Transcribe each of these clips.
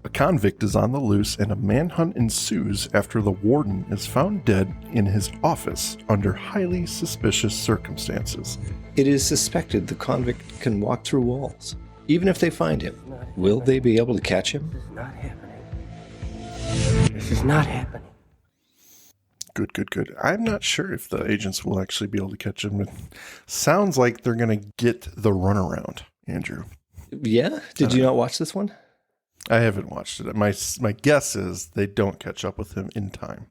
A convict is on the loose and a manhunt ensues after the warden is found dead in his office under highly suspicious circumstances. It is suspected the convict can walk through walls. Even if they find him, will they be able to catch him? This is not happening. This is not happening. Good. I'm not sure if the agents will actually be able to catch him. It sounds like they're going to get the runaround, Andrew. Yeah? Did you not watch this one? I haven't watched it. My guess is they don't catch up with him in time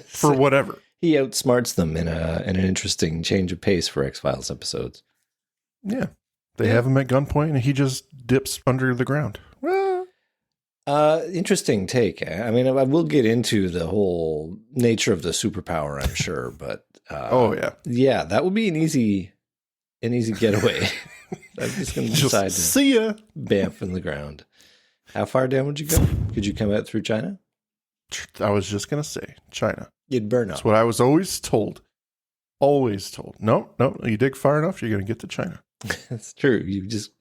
for whatever. He outsmarts them in an interesting change of pace for X-Files episodes. Yeah. They have him at gunpoint and he just dips under the ground. Interesting take. I mean, I will get into the whole nature of the superpower, I'm sure, but yeah, that would be an easy getaway. I'm just going to decide to see ya, bamf in the ground. How far down would you go? Could you come out through China? I was just going to say China. You'd burn up. That's what I was always told. Always told. No, you dig far enough, you're going to get to China. That's true. You just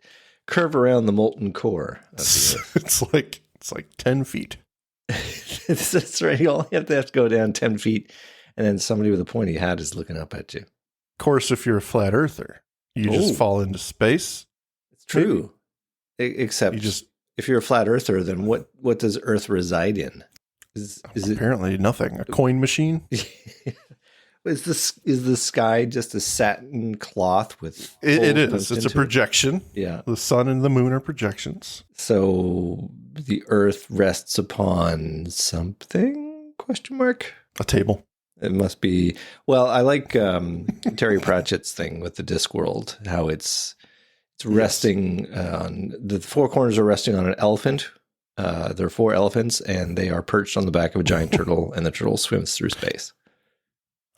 curve around the molten core of the Earth. It's like 10 feet. That's right. All you have to go down 10 feet, and then somebody with a pointy hat is looking up at you. Of course, if you're a flat earther, you just fall into space. It's true. Except if you're a flat earther, then what does Earth reside in? Is apparently nothing. A coin machine? Is the sky just a satin cloth with it is. It's a projection. Yeah. The sun and the moon are projections. So the Earth rests upon something? Question mark? A table. It must be. Well, I like Terry Pratchett's thing with the Discworld, how it's resting on the four corners are resting on an elephant. There are four elephants, and they are perched on the back of a giant turtle, and the turtle swims through space.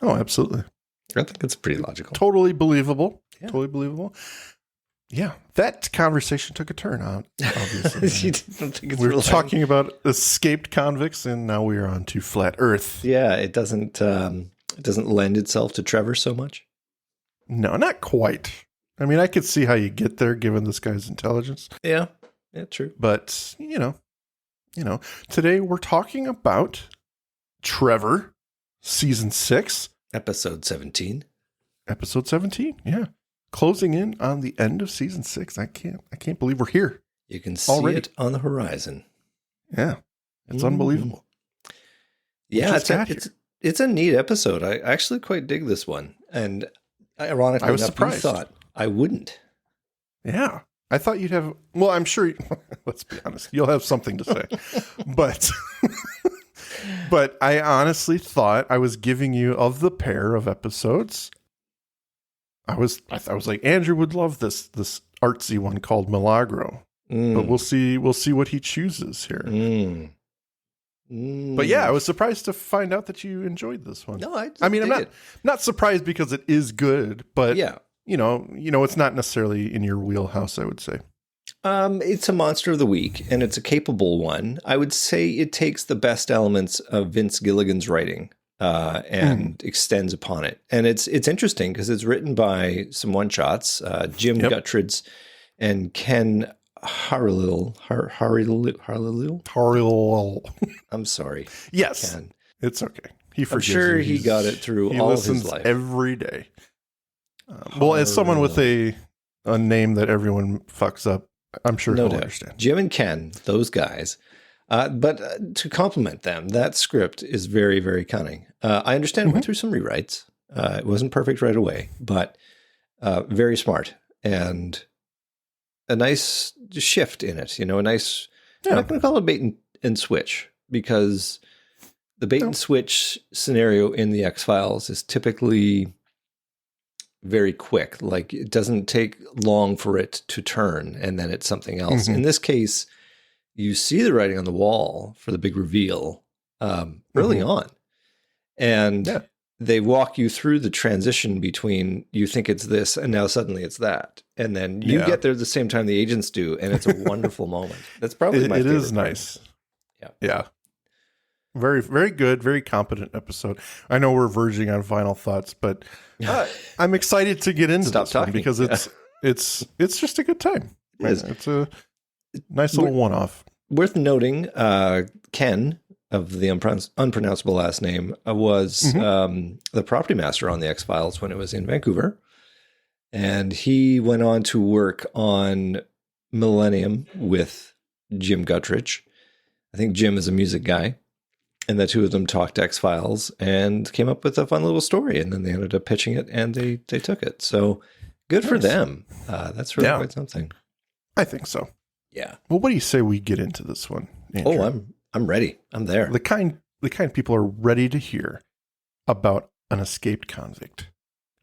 Oh, absolutely. I think it's pretty logical. Totally believable. Yeah. Totally believable. Yeah, that conversation took a turn out, obviously. You don't think it's we were talking about escaped convicts, and now we are on to flat Earth. Yeah, it doesn't lend itself to Trevor so much. No, not quite. I mean, I could see how you get there given this guy's intelligence. Yeah, true. But, today we're talking about Trevor, Season 6. Episode 17. Episode 17, yeah. Closing in on the end of Season 6. I can't believe we're here. You can see it on the horizon. Yeah, it's unbelievable. Yeah, it's a neat episode. I actually quite dig this one. And ironically, I was surprised. You thought I wouldn't. Yeah. I thought you'd have, well, I'm sure, let's be honest, you'll have something to say. But I honestly thought I was giving you, of the pair of episodes, I was like, Andrew would love this artsy one called Milagro. But we'll see what he chooses here. But yeah, I was surprised to find out that you enjoyed this one. No, I'm not surprised because it is good, but yeah. It's not necessarily in your wheelhouse, I would say. It's a monster of the week, and it's a capable one. I would say it takes the best elements of Vince Gilligan's writing and extends upon it. And it's interesting because it's written by some one-shots, Jim Guttridge and Ken Harlil. I'm sorry. Yes, Ken. It's okay. I'm sure he got it through all of his life. Every day. Well, as someone with a name that everyone fucks up, I'm sure he'll understand. Jim and Ken, those guys. But to compliment them, that script is very, very cunning. I understand it went through some rewrites. It wasn't perfect right away, but very smart and a nice shift in it. A nice, I'm not going to call it bait and switch, because the bait and switch scenario in the X-Files is typically very quick. Like, it doesn't take long for it to turn, and then it's something else. In this case, you see the writing on the wall for the big reveal early on. And they walk you through the transition between you think it's this and now suddenly it's that. And then you get there at the same time the agents do, and it's a wonderful moment. That's probably my favorite. It is nice. Part. Yeah. Very, very good, very competent episode. I know we're verging on final thoughts, but I'm excited to get into this one because it's just a good time. It is. It's a nice little one-off. Worth noting, Ken of the unpronounceable last name was the property master on the X-Files when it was in Vancouver. And he went on to work on Millennium with Jim Guttridge. I think Jim is a music guy. And the two of them talked X-Files and came up with a fun little story. And then they ended up pitching it and they took it. So good for them. That's really quite something. I think so. Yeah. Well, what do you say we get into this one, Andrew? Oh, I'm ready. I'm there. The kind people are ready to hear about an escaped convict.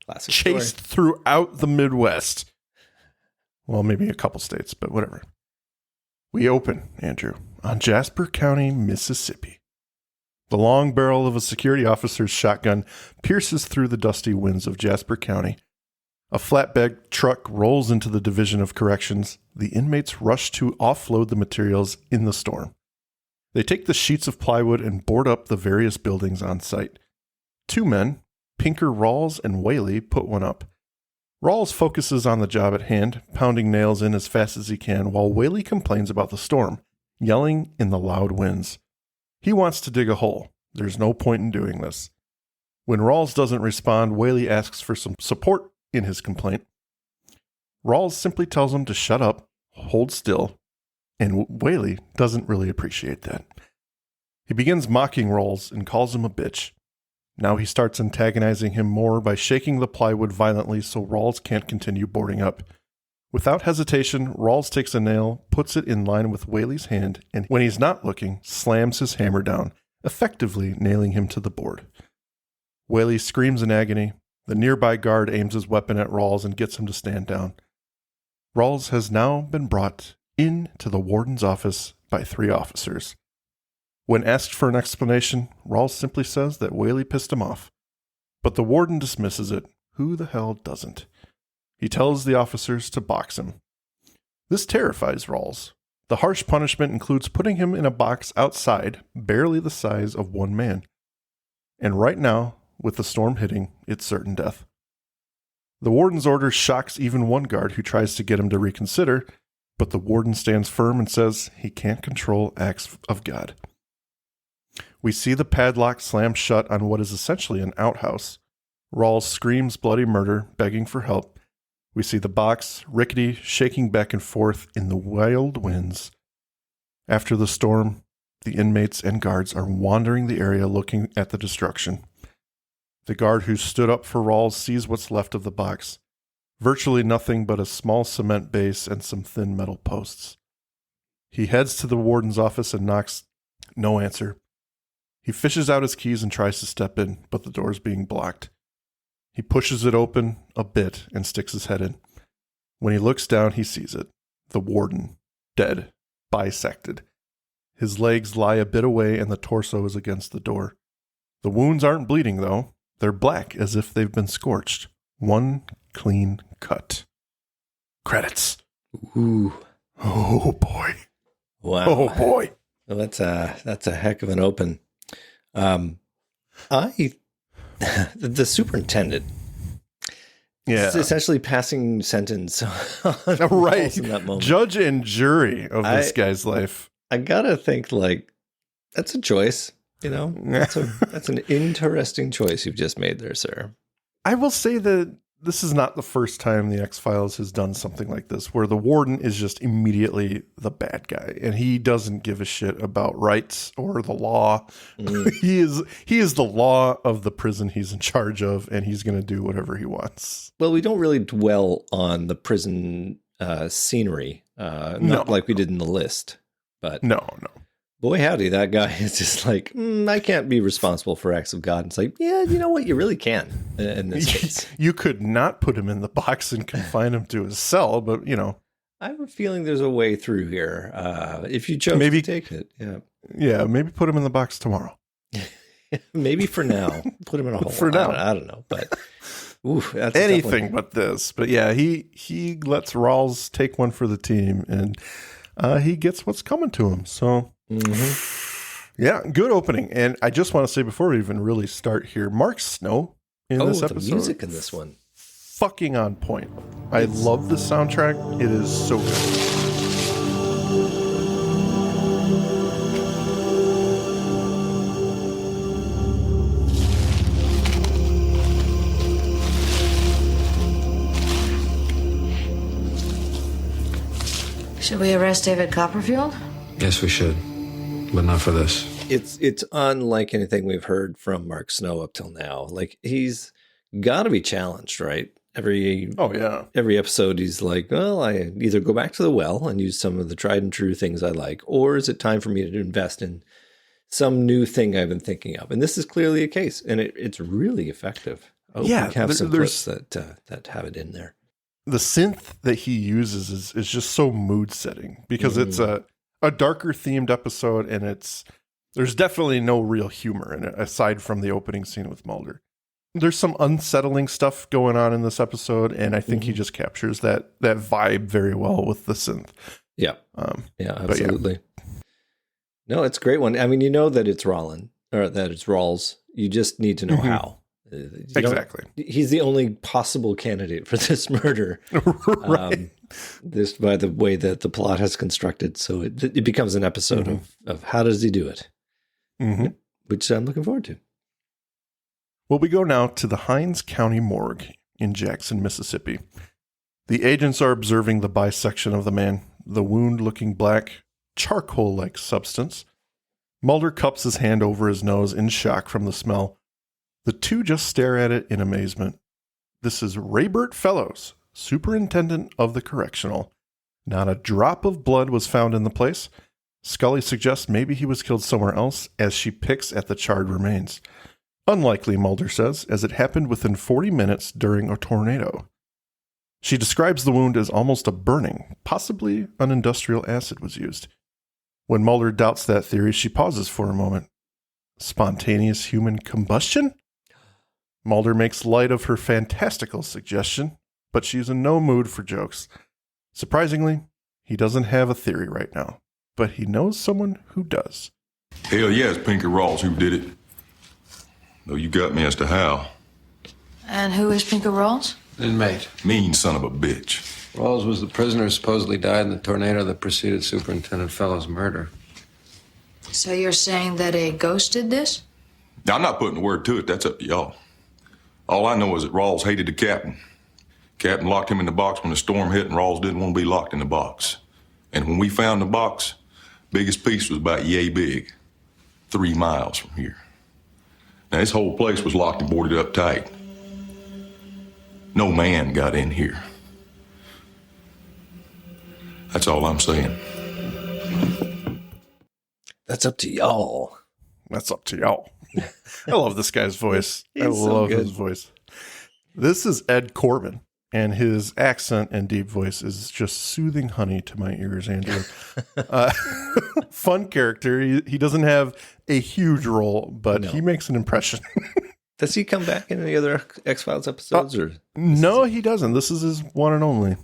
Classic chased story. throughout the Midwest. Well, maybe a couple states, but whatever. We open, Andrew, on Jasper County, Mississippi. The long barrel of a security officer's shotgun pierces through the dusty winds of Jasper County. A flatbed truck rolls into the Division of Corrections. The inmates rush to offload the materials in the storm. They take the sheets of plywood and board up the various buildings on site. Two men, Pinker Rawls and Whaley, put one up. Rawls focuses on the job at hand, pounding nails in as fast as he can, while Whaley complains about the storm, yelling in the loud winds. He wants to dig a hole. There's no point in doing this. When Rawls doesn't respond, Whaley asks for some support in his complaint. Rawls simply tells him to shut up, hold still, and Whaley doesn't really appreciate that. He begins mocking Rawls and calls him a bitch. Now he starts antagonizing him more by shaking the plywood violently so Rawls can't continue boarding up. Without hesitation, Rawls takes a nail, puts it in line with Whaley's hand, and when he's not looking, slams his hammer down, effectively nailing him to the board. Whaley screams in agony. The nearby guard aims his weapon at Rawls and gets him to stand down. Rawls has now been brought into the warden's office by 3 officers. When asked for an explanation, Rawls simply says that Whaley pissed him off. But the warden dismisses it. Who the hell doesn't? He tells the officers to box him. This terrifies Rawls. The harsh punishment includes putting him in a box outside, barely the size of one man. And right now, with the storm hitting, it's certain death. The warden's order shocks even one guard who tries to get him to reconsider, but the warden stands firm and says he can't control acts of God. We see the padlock slam shut on what is essentially an outhouse. Rawls screams bloody murder, begging for help. We see the box, rickety, shaking back and forth in the wild winds. After the storm, the inmates and guards are wandering the area looking at the destruction. The guard who stood up for Rawls sees what's left of the box. Virtually nothing but a small cement base and some thin metal posts. He heads to the warden's office and knocks. No answer. He fishes out his keys and tries to step in, but the door is being blocked. He pushes it open a bit and sticks his head in. When he looks down, he sees it. The warden, dead, bisected. His legs lie a bit away and the torso is against the door. The wounds aren't bleeding, though. They're black as if they've been scorched. One clean cut. Credits. Ooh. Oh, boy. Wow. Oh, boy. Well, that's a heck of an open. The superintendent, is essentially passing sentence on right in that moment. Judge and jury of this guy's life. I gotta think that's a choice. That's an interesting choice you've just made there, sir. I will say that this is not the first time the X-Files has done something like this, where the warden is just immediately the bad guy, and he doesn't give a shit about rights or the law. He is the law of the prison he's in charge of, and he's going to do whatever he wants. Well, we don't really dwell on the prison scenery, not like we did in the list, but no. Boy, howdy, that guy is just like, I can't be responsible for acts of God. It's like, yeah, you know what? You really can in this case. You could not put him in the box and confine him to his cell, but, I have a feeling there's a way through here. If you chose to take it. Yeah. Yeah, maybe put him in the box tomorrow. Maybe for now. Put him in a hole. For now. I don't know. But that's anything but this. But yeah, he lets Rawls take one for the team, and he gets what's coming to him. So... Mm-hmm. Yeah, good opening. And I just want to say before we even really start here, Mark Snow in this episode. The music in this one. Fucking on point. I love the soundtrack. It is so good. we arrest David Copperfield? Yes, we should, but not for this. It's unlike anything we've heard from Mark Snow up till now. Like, he's got to be challenged, right? Every episode, he's like, well, I either go back to the well and use some of the tried and true things I like, or is it time for me to invest in some new thing I've been thinking of? And this is clearly a case, and it's really effective. We have some clips that have it in there. The synth that he uses is just so mood setting because it's a darker themed episode, and there's definitely no real humor in it aside from the opening scene with Mulder. There's some unsettling stuff going on in this episode, and I think he just captures that vibe very well with the synth. Yeah. Absolutely. No, it's a great one. I mean, you know that it's Rollin, or that it's Rawls. You just need to know how. Exactly. He's the only possible candidate for this murder. Right. This, by the way that the plot has constructed. So it becomes an episode of how does he do it? Which I'm looking forward to. Well, we go now to the Hines County Morgue in Jackson, Mississippi. The agents are observing the bisection of the man, the wound looking black, charcoal-like substance. Mulder cups his hand over his nose in shock from the smell. The two just stare at it in amazement. This is Raybert Fellows, superintendent of the correctional. Not a drop of blood was found in the place. Scully suggests maybe he was killed somewhere else as she picks at the charred remains. Unlikely, Mulder says, as it happened within 40 minutes during a tornado. She describes the wound as almost a burning, possibly an industrial acid was used. When Mulder doubts that theory, she pauses for a moment. Spontaneous human combustion? Mulder makes light of her fantastical suggestion, but she's in no mood for jokes. Surprisingly, he doesn't have a theory right now, but he knows someone who does. Hell yeah, it's Pinky Rawls who did it. Though you got me as to how. And who is Pinker Rawls? Inmate. Mean son of a bitch. Rawls was the prisoner who supposedly died in the tornado that preceded Superintendent Fellows' murder. So you're saying that a ghost did this? Now, I'm not putting a word to it. That's up to y'all. All I know is that Rawls hated the captain. Captain locked him in the box when the storm hit, and Rawls didn't want to be locked in the box. And when we found the box, biggest piece was about yay big, 3 miles from here. Now, this whole place was locked and boarded up tight. No man got in here. That's all I'm saying. That's up to y'all. That's up to y'all. I love this guy's voice. I He's so love good. his voice. This is Ed Corbin, and his accent and deep voice is just soothing honey to my ears, Andrew. Fun character. He doesn't have a huge role, but he makes an impression. Does he come back in any other X-Files episodes? Or no, he doesn't. This is his one and only.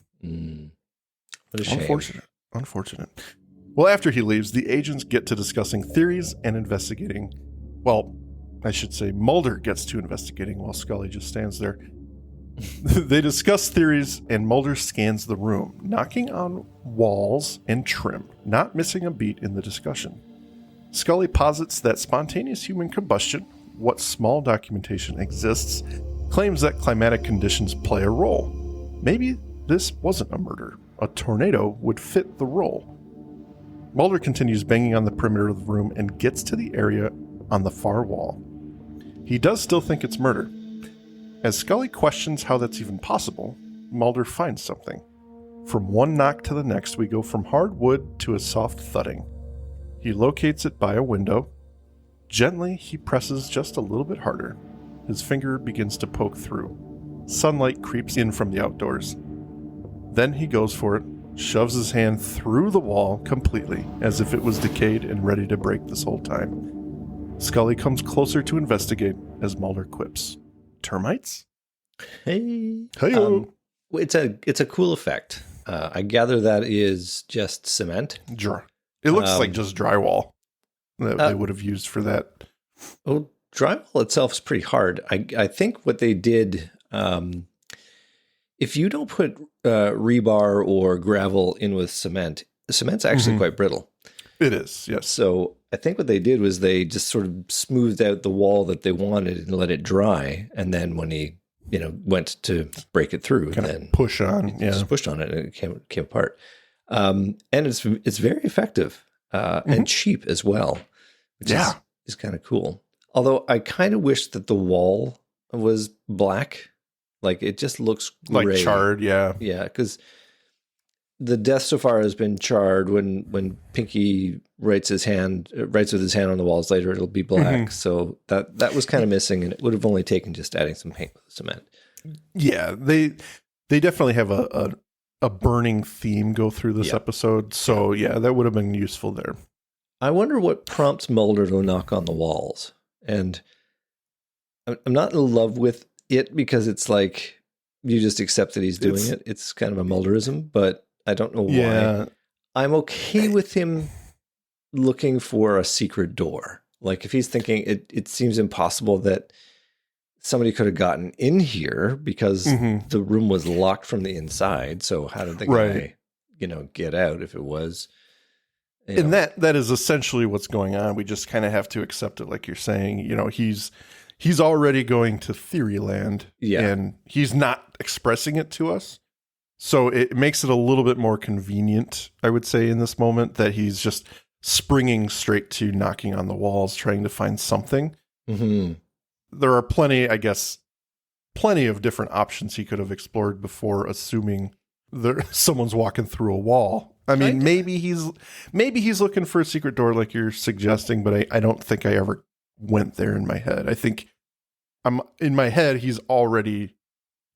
What a shame. Unfortunate. Well, after he leaves, the agents get to discussing theories and investigating. Well, I should say Mulder gets to investigating while Scully just stands there. They discuss theories, and Mulder scans the room, knocking on walls and trim, not missing a beat in the discussion. Scully posits that spontaneous human combustion, what small documentation exists, claims that climatic conditions play a role. Maybe this wasn't a murder. A tornado would fit the role. Mulder continues banging on the perimeter of the room and gets to the area on the far wall. He does still think it's murder. As Scully questions how that's even possible, Mulder finds something. From one knock to the next, we go from hard wood to a soft thudding. He locates it by a window. Gently, he presses just a little bit harder. His finger begins to poke through. Sunlight creeps in from the outdoors. Then he goes for it, shoves his hand through the wall completely, as if it was decayed and ready to break this whole time. Scully comes closer to investigate as Mulder quips. Termites? Hey. Hey-o. It's a cool effect. I gather that is just cement. It looks like just drywall that they would have used for that. Well, drywall itself is pretty hard. I think what they did, if you don't put rebar or gravel in with cement, the cement's actually quite brittle. It is, yes. So I think what they did was they just sort of smoothed out the wall that they wanted and let it dry. And then when he, went to break it through, Kind and then of push on, just pushed on it and it came apart. And it's very effective and cheap as well, which is kind of cool. Although I kind of wish that the wall was black. Like it just looks like gray. charred. Yeah. Yeah, because the death so far has been charred. When Pinky writes with his hand on the walls later, it'll be black. So that was kind of missing, and it would have only taken just adding some paint with cement. Yeah, they definitely have a burning theme go through this episode. So yeah, that would have been useful there. I wonder what prompts Mulder to knock on the walls. And I'm not in love with it because it's like you just accept that he's doing it. It's kind of a Mulderism, but I don't know why. I'm okay with him looking for a secret door. Like if he's thinking it seems impossible that somebody could have gotten in here because the room was locked from the inside. So how did the guy, get out if it was? And that is essentially what's going on. We just kind of have to accept it, like you're saying. He's already going to theory land, and he's not expressing it to us. So it makes it a little bit more convenient, I would say, in this moment that he's just springing straight to knocking on the walls, trying to find something. There are plenty of different options he could have explored before assuming someone's walking through a wall. I mean, maybe he's looking for a secret door like you're suggesting, but I don't think I ever went there in my head. I think in my head, he's already,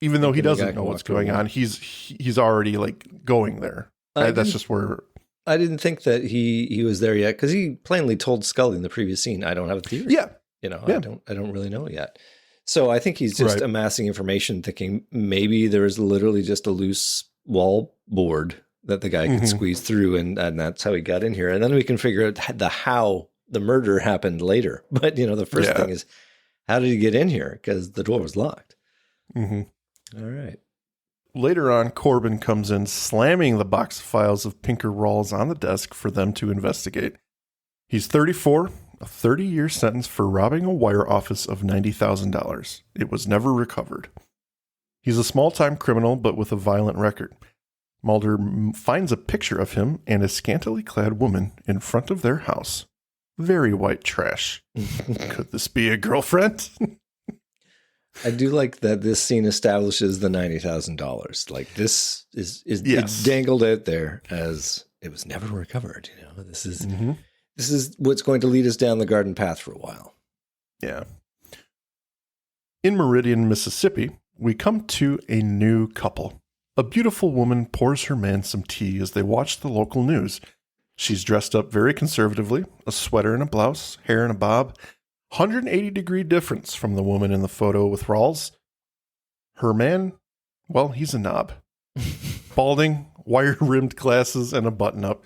even though he doesn't know what's going on, he's already like going there. That's just where I didn't think that he was there yet because he plainly told Scully in the previous scene, "I don't have a theory." Yeah, I don't really know yet. So I think he's just amassing information, thinking maybe there is literally just a loose wall board that the guy could squeeze through, and that's how he got in here. And then we can figure out how the murder happened later. But the first thing is, how did he get in here? Because the door was locked. All right. Later on, Corbin comes in, slamming the box of files of Pinker Rawls on the desk for them to investigate. He's 34, a 30-year sentence for robbing a wire office of $90,000. It was never recovered. He's a small-time criminal, but with a violent record. Mulder finds a picture of him and a scantily clad woman in front of their house. Very white trash. Could this be a girlfriend? I do like that this scene establishes the $90,000. Like this is it's dangled out there as it was never recovered. This is what's going to lead us down the garden path for a while. Yeah. In Meridian, Mississippi, we come to a new couple. A beautiful woman pours her man some tea as they watch the local news. She's dressed up very conservatively, a sweater and a blouse, hair in a bob. 180-degree difference from the woman in the photo with Rawls. Her man, well, he's a knob. Balding, wire-rimmed glasses, and a button-up.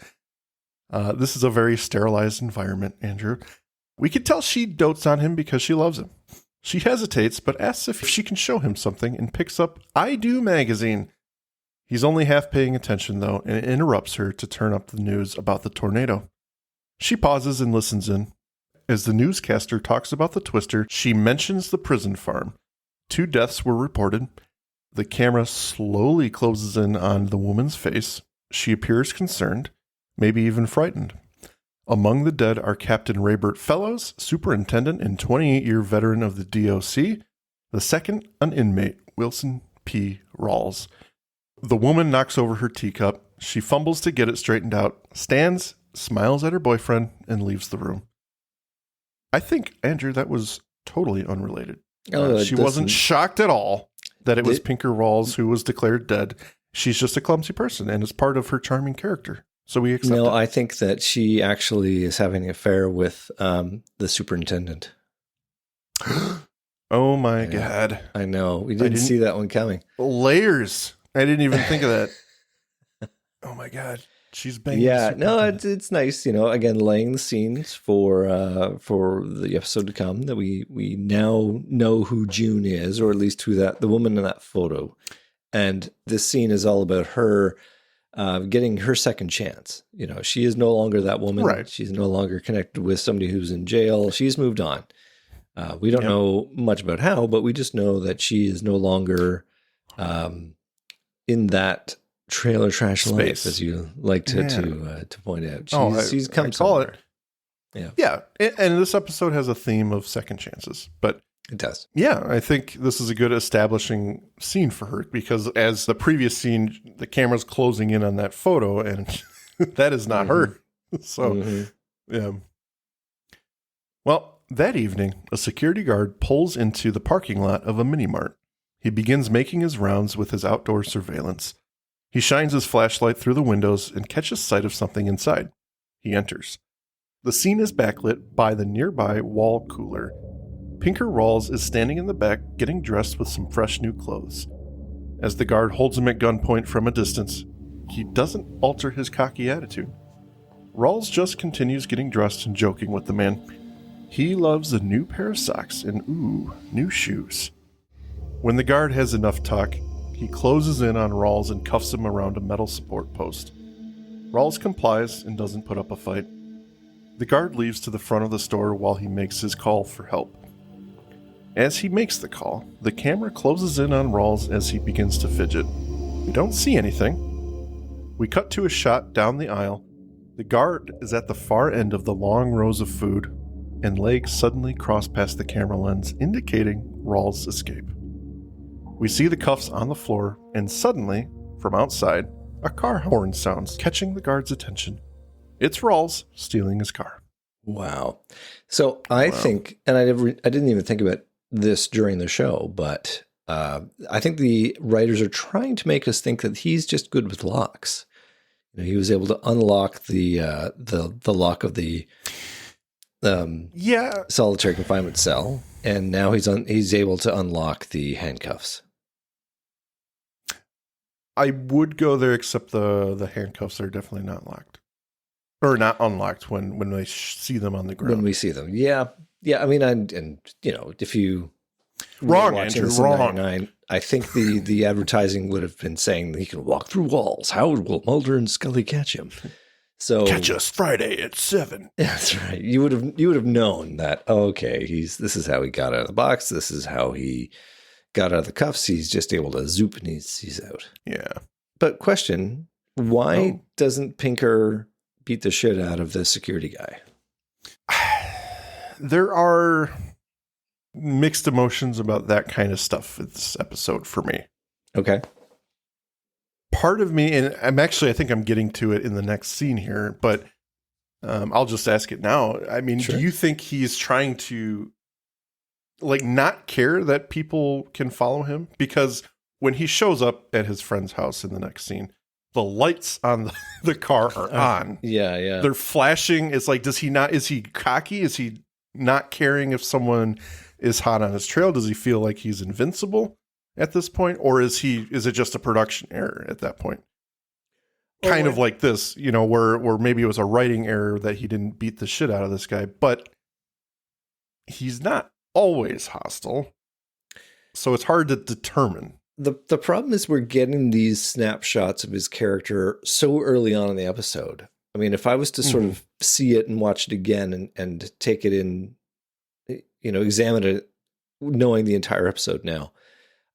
This is a very sterilized environment, Andrew. We could tell she dotes on him because she loves him. She hesitates, but asks if she can show him something and picks up I Do magazine. He's only half paying attention, though, and interrupts her to turn up the news about the tornado. She pauses and listens in. As the newscaster talks about the twister, she mentions the prison farm. 2 deaths were reported. The camera slowly closes in on the woman's face. She appears concerned, maybe even frightened. Among the dead are Captain Raybert Fellows, superintendent and 28-year veteran of the DOC. The second, an inmate, Wilson P. Rawls. The woman knocks over her teacup. She fumbles to get it straightened out, stands, smiles at her boyfriend, and leaves the room. I think, Andrew, that was totally unrelated. She wasn't shocked at all that it was Pinker Rawls who was declared dead. She's just a clumsy person, and it's part of her charming character. So we accept it. No, I think that she actually is having an affair with the superintendent. Oh, my God. I know. We didn't see that one coming. Layers. I didn't even think of that. Oh, my God. She's banging. Yeah, no, it's nice, again, laying the scenes for the episode to come, that we now know who June is, or at least who the woman in that photo. And this scene is all about her getting her second chance. She is no longer that woman. Right. She's no longer connected with somebody who's in jail. She's moved on. We don't know much about how, but we just know that she is no longer in that trailer trash life, Space. as you like to point out. She's come I call somewhere. it. Yeah. And this episode has a theme of second chances. But It does. yeah, I think this is a good establishing scene for her because as the previous scene, the camera's closing in on that photo and that is not her. So, yeah. Well, that evening, a security guard pulls into the parking lot of a mini-mart. He begins making his rounds with his outdoor surveillance. He shines his flashlight through the windows and catches sight of something inside. He enters. The scene is backlit by the nearby wall cooler. Pinker Rawls is standing in the back getting dressed with some fresh new clothes. As the guard holds him at gunpoint from a distance, he doesn't alter his cocky attitude. Rawls just continues getting dressed and joking with the man. He loves a new pair of socks and, new shoes. When the guard has enough talk, he closes in on Rawls and cuffs him around a metal support post. Rawls complies and doesn't put up a fight. The guard leaves to the front of the store while he makes his call for help. As he makes the call, the camera closes in on Rawls as he begins to fidget. We don't see anything. We cut to a shot down the aisle. The guard is at the far end of the long rows of food, and legs suddenly cross past the camera lens, indicating Rawls' escape. We see the cuffs on the floor, and suddenly, from outside, a car horn sounds, catching the guard's attention. It's Rawls stealing his car. Wow. So I think, and I didn't even think about this during the show, but I think the writers are trying to make us think that he's just good with locks. You know, he was able to unlock the lock of the solitary confinement cell, and now he's able to unlock the handcuffs. I would go there, except the handcuffs are definitely not locked. Or not unlocked when they see them on the ground. When we see them. Yeah. Yeah. I mean, if you wrong, Andrew, wrong. I think the advertising would have been saying that he can walk through walls. How will Mulder and Scully catch him? So catch us Friday at 7. That's right. You would have known that. Okay, this is how he got out of the box. This is how he got out of the cuffs. He's just able to zoop and he's out. Yeah. But question: why doesn't Pinker beat the shit out of the security guy? There are mixed emotions about that kind of stuff in this episode for me. Okay. Part of me, and I think I'm getting to it in the next scene here, but I'll just ask it now. I mean, Sure. Do you think he's trying to not care that people can follow him? Because when he shows up at his friend's house in the next scene, the lights on the car are on. Yeah. They're flashing. It's like, is he cocky? Is he not caring if someone is hot on his trail? Does he feel like he's invincible at this point? Or is it just a production error at that point? Kind of like this, where maybe it was a writing error that he didn't beat the shit out of this guy, but he's not always hostile. So it's hard to determine. The problem is we're getting these snapshots of his character so early on in the episode. I mean, if I was to sort of see it and watch it again and take it in, examine it, knowing the entire episode now,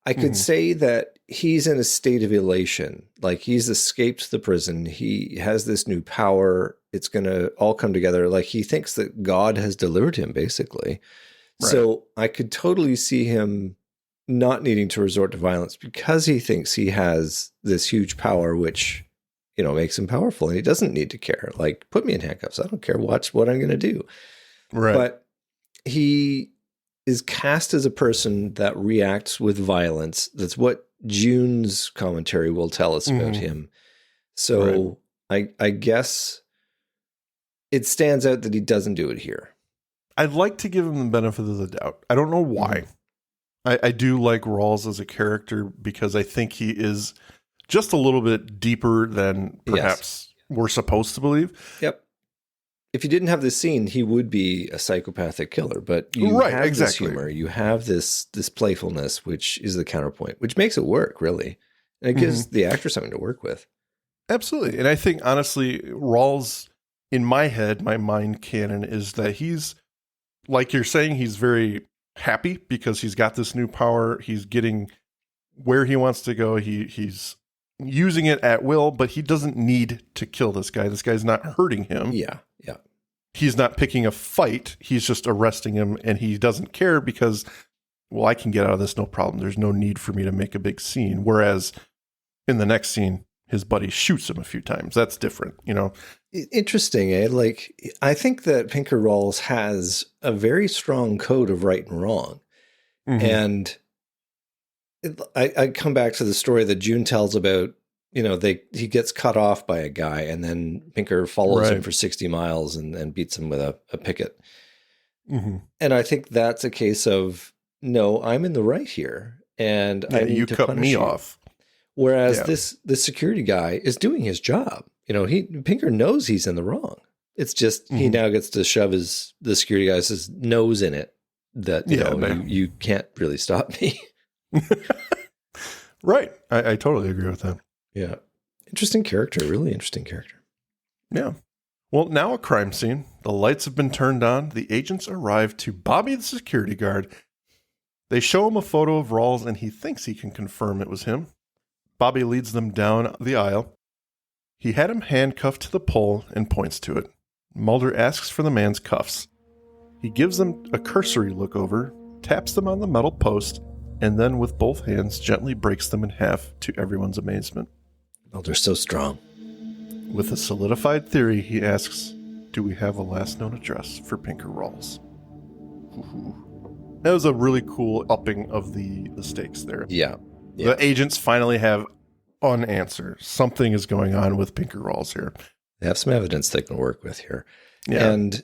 I could say that he's in a state of elation. Like he's escaped the prison. He has this new power. It's going to all come together. Like he thinks that God has delivered him, basically. Right. So I could totally see him not needing to resort to violence because he thinks he has this huge power, which, makes him powerful, and he doesn't need to care. Like, put me in handcuffs. I don't care. Watch what I'm going to do. Right. But he is cast as a person that reacts with violence. That's what June's commentary will tell us about him. So I guess it stands out that he doesn't do it here. I'd like to give him the benefit of the doubt. I don't know why. I do like Rawls as a character because I think he is just a little bit deeper than perhaps we're supposed to believe. Yep. If you didn't have this scene, he would be a psychopathic killer. But you have this humor, you have this playfulness, which is the counterpoint, which makes it work, really. And it gives the actor something to work with. Absolutely. And I think, honestly, Rawls, in my head, my mind canon is that he's, like you're saying, he's very happy because he's got this new power. He's getting where he wants to go. He's using it at will, but he doesn't need to kill this guy. This guy's not hurting him. Yeah. He's not picking a fight. He's just arresting him, and he doesn't care because, well, I can get out of this no problem. There's no need for me to make a big scene. Whereas in the next scene, his buddy shoots him a few times. That's different, you know? Interesting, eh? Like, I think that Pinker Rawls has a very strong code of right and wrong. Mm-hmm. And I come back to the story that June tells about, you know, he gets cut off by a guy, and then Pinker follows him for 60 miles and beats him with a picket. Mm-hmm. And I think that's a case of, no, I'm in the right here, and I need to cut punish me you. Off. Whereas this security guy is doing his job. You know, Pinker knows he's in the wrong. It's just he now gets to shove the security guy's nose in it that you can't really stop me. Right. I totally agree with that. Yeah. Interesting character. Really interesting character. Yeah. Well, now a crime scene. The lights have been turned on. The agents arrive to Bobby, the security guard. They show him a photo of Rawls, and he thinks he can confirm it was him. Bobby leads them down the aisle. He had him handcuffed to the pole and points to it. Mulder asks for the man's cuffs. He gives them a cursory look over, taps them on the metal post, and then with both hands gently breaks them in half to everyone's amazement. Mulder's so strong. With a solidified theory, he asks, do we have a last known address for Pinker Rawls? That was a really cool upping of the stakes there. Yeah. The agents finally have an answer. Something is going on with Pinker Rawls here. They have some evidence they can work with here. Yeah. And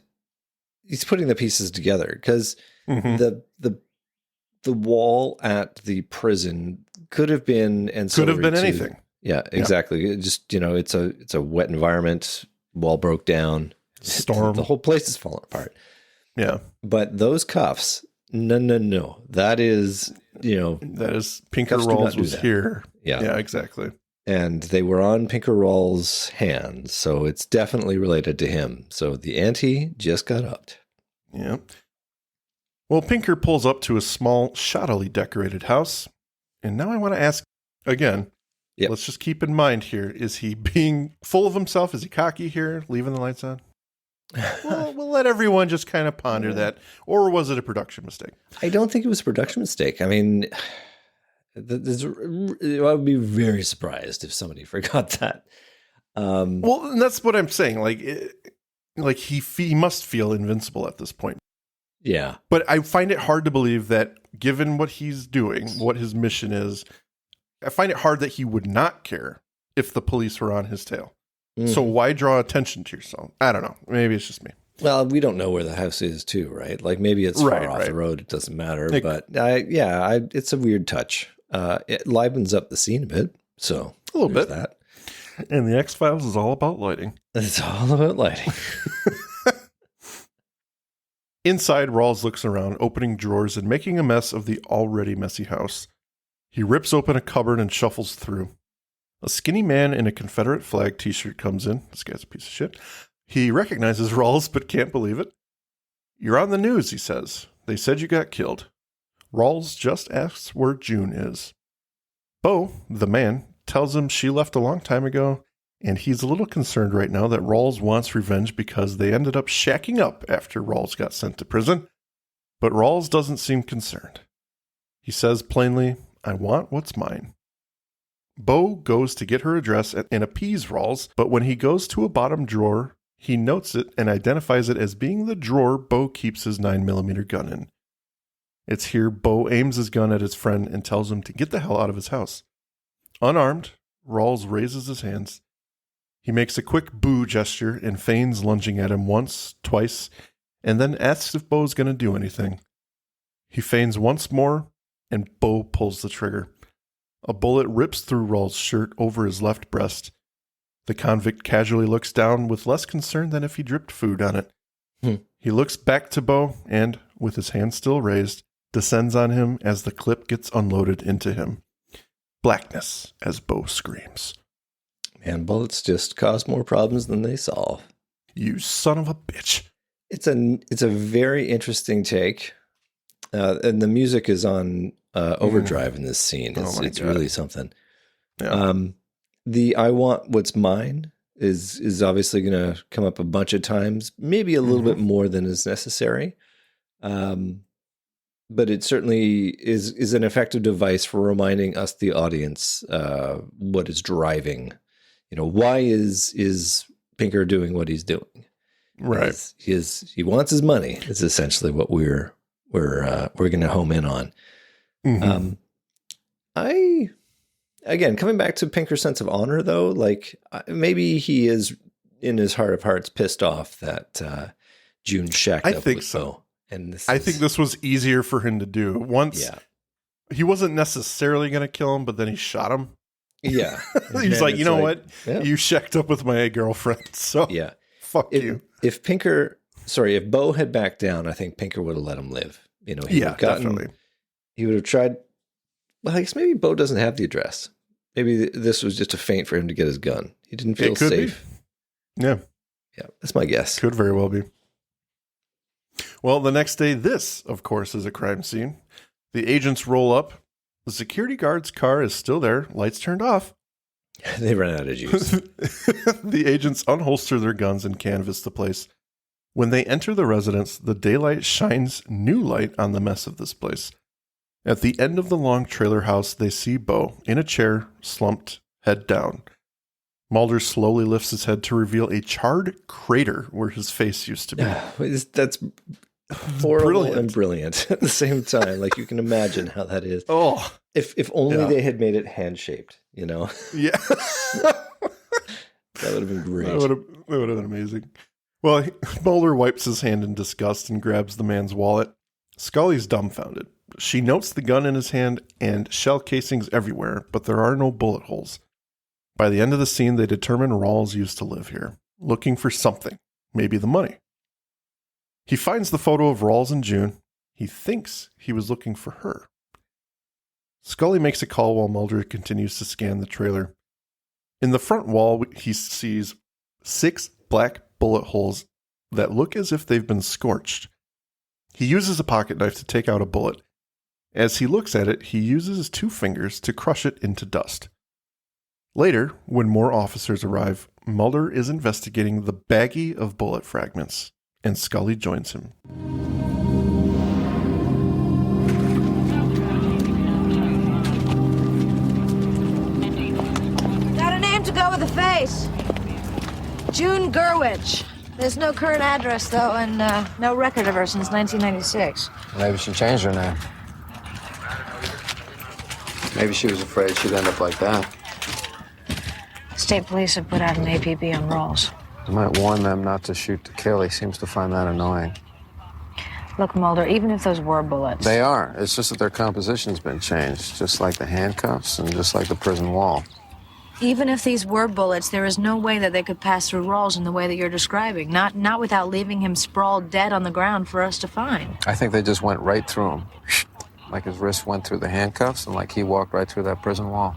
he's putting the pieces together because the wall at the prison could have been anything. Yeah, exactly. It just, you know, it's a wet environment. Wall broke down. Storm. The whole place is falling apart. Yeah. But those cuffs, no. That is, you know, that is Pinker Rawls was here. Yeah, exactly. And they were on Pinker Rawls' hands, so it's definitely related to him. So the ante just got upped. Yeah. Well, Pinker pulls up to a small, shoddily decorated house. And now I want to ask again, let's just keep in mind here, is he being full of himself? Is he cocky here, leaving the lights on? Well, we'll let everyone just kind of ponder that. Or was it a production mistake? I don't think it was a production mistake. I mean, I would be very surprised if somebody forgot that. Well, and that's what I'm saying. Like he must feel invincible at this point. Yeah. But I find it hard to believe that given what he's doing, what his mission is, I find it hard that he would not care if the police were on his tail. Mm. So why draw attention to yourself? I don't know. Maybe it's just me. Well, we don't know where the house is too, right? Like maybe it's far off the road. It doesn't matter. It's a weird touch. It livens up the scene a bit. So a little bit. That. And the X-Files is all about lighting. It's all about lighting. Inside, Rawls looks around, opening drawers and making a mess of the already messy house. He rips open a cupboard and shuffles through. A skinny man in a Confederate flag t-shirt comes in. This guy's a piece of shit. He recognizes Rawls, but can't believe it. You're on the news, he says. They said you got killed. Rawls just asks where June is. Bo, the man, tells him she left a long time ago, and he's a little concerned right now that Rawls wants revenge because they ended up shacking up after Rawls got sent to prison. But Rawls doesn't seem concerned. He says plainly, I want what's mine. Bo goes to get her address and appease Rawls, but when he goes to a bottom drawer, he notes it and identifies it as being the drawer Bo keeps his 9mm gun in. It's here Bo aims his gun at his friend and tells him to get the hell out of his house. Unarmed, Rawls raises his hands. He makes a quick boo gesture and feigns lunging at him once, twice, and then asks if Bo's going to do anything. He feigns once more, and Bo pulls the trigger. A bullet rips through Rawls' shirt over his left breast. The convict casually looks down with less concern than if he dripped food on it. He looks back to Bo and, with his hand still raised, descends on him as the clip gets unloaded into him. Blackness as Bo screams. Man, bullets just cause more problems than they solve. You son of a bitch. It's a very interesting take. And the music is on overdrive in this scene. It's really something. Yeah. The "I want what's mine" is obviously going to come up a bunch of times, maybe a little bit more than is necessary. But it certainly is an effective device for reminding us, the audience, what is driving. Why is Pinker doing what he's doing? Right. He wants his money. Is essentially what we're going to home in on. Again, coming back to Pinker's sense of honor, though, like maybe he is in his heart of hearts pissed off that June shacked up with Bo. And I think this was easier for him to do. Once he wasn't necessarily going to kill him, but then he shot him. Yeah. He's like, you know what? Yeah. You shacked up with my girlfriend. So fuck you. If Bo had backed down, I think Pinker would have let him live. He would have definitely. He would have tried. Well, I guess maybe Bo doesn't have the address. Maybe this was just a feint for him to get his gun. He didn't feel safe. Yeah. Yeah. That's my guess. Could very well be. Well, the next day, this, of course, is a crime scene. The agents roll up. The security guard's car is still there. Lights turned off. They ran out of juice. The agents unholster their guns and canvass the place. When they enter the residence, the daylight shines new light on the mess of this place. At the end of the long trailer house, they see Bo in a chair, slumped, head down. Mulder slowly lifts his head to reveal a charred crater where his face used to be. That's horrible and brilliant at the same time. Like, you can imagine how that is. Oh, if only they had made it hand-shaped, Yeah. That would have been great. That would have been amazing. Well, Mulder wipes his hand in disgust and grabs the man's wallet. Scully's dumbfounded. She notes the gun in his hand and shell casings everywhere, but there are no bullet holes. By the end of the scene, they determine Rawls used to live here, looking for something, maybe the money. He finds the photo of Rawls and June. He thinks he was looking for her. Scully makes a call while Mulder continues to scan the trailer. In the front wall, he sees 6 black bullet holes that look as if they've been scorched. He uses a pocket knife to take out a bullet. As he looks at it, he uses his 2 fingers to crush it into dust. Later, when more officers arrive, Mulder is investigating the baggie of bullet fragments, and Scully joins him. Got a name to go with the face. June Gerwich. There's no current address, though, and no record of her since 1996. Maybe she changed her name. Maybe she was afraid she'd end up like that. State police have put out an APB on Rawls. You might warn them not to shoot to kill. He seems to find that annoying. Look, Mulder, even if those were bullets... They are. It's just that their composition's been changed, just like the handcuffs and just like the prison wall. Even if these were bullets, there is no way that they could pass through Rawls in the way that you're describing. Not without leaving him sprawled dead on the ground for us to find. I think they just went right through him. Like his wrist went through the handcuffs and like he walked right through that prison wall.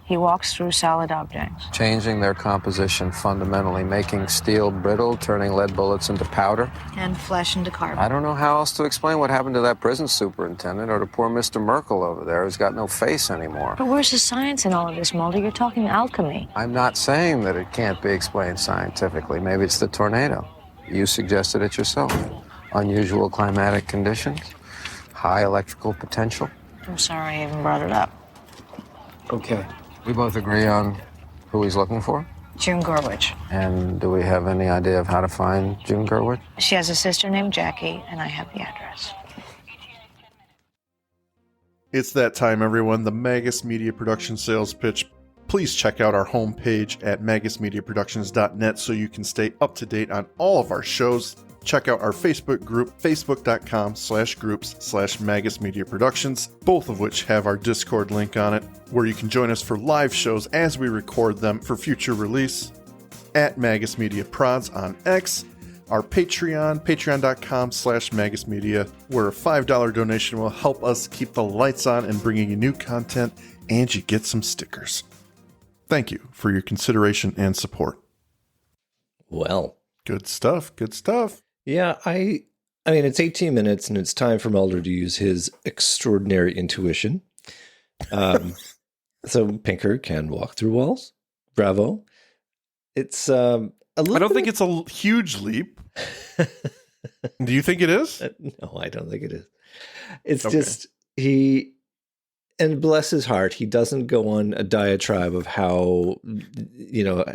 He walks through solid objects. Changing their composition fundamentally, making steel brittle, turning lead bullets into powder. And flesh into carbon. I don't know how else to explain what happened to that prison superintendent or to poor Mr. Merkel over there who's got no face anymore. But where's the science in all of this, Mulder? You're talking alchemy. I'm not saying that it can't be explained scientifically. Maybe it's the tornado. You suggested it yourself. Unusual climatic conditions, high electrical potential. I'm sorry I even brought it up. Okay. We both agree on who he's looking for? June Gerwich. And do we have any idea of how to find June Gerwich? She has a sister named Jackie, and I have the address. It's that time, everyone. The Magus Media Production sales pitch. Please check out our homepage at magusmediaproductions.net so you can stay up to date on all of our shows. Check out our Facebook group, facebook.com/groups/Magus Media Productions, both of which have our Discord link on it, where you can join us for live shows as we record them for future release. At Magus Media Prods on X, our Patreon, patreon.com/Magus Media, where a $5 donation will help us keep the lights on and bringing you new content, and you get some stickers. Thank you for your consideration and support. Well, good stuff. Good stuff. Yeah, I mean, it's 18 minutes, and it's time for Mulder to use his extraordinary intuition. So Pinker can walk through walls. Bravo. It's a little I don't think it's a huge leap. Do you think it is? No, I don't think it is. It's Okay. just and bless his heart, he doesn't go on a diatribe of how,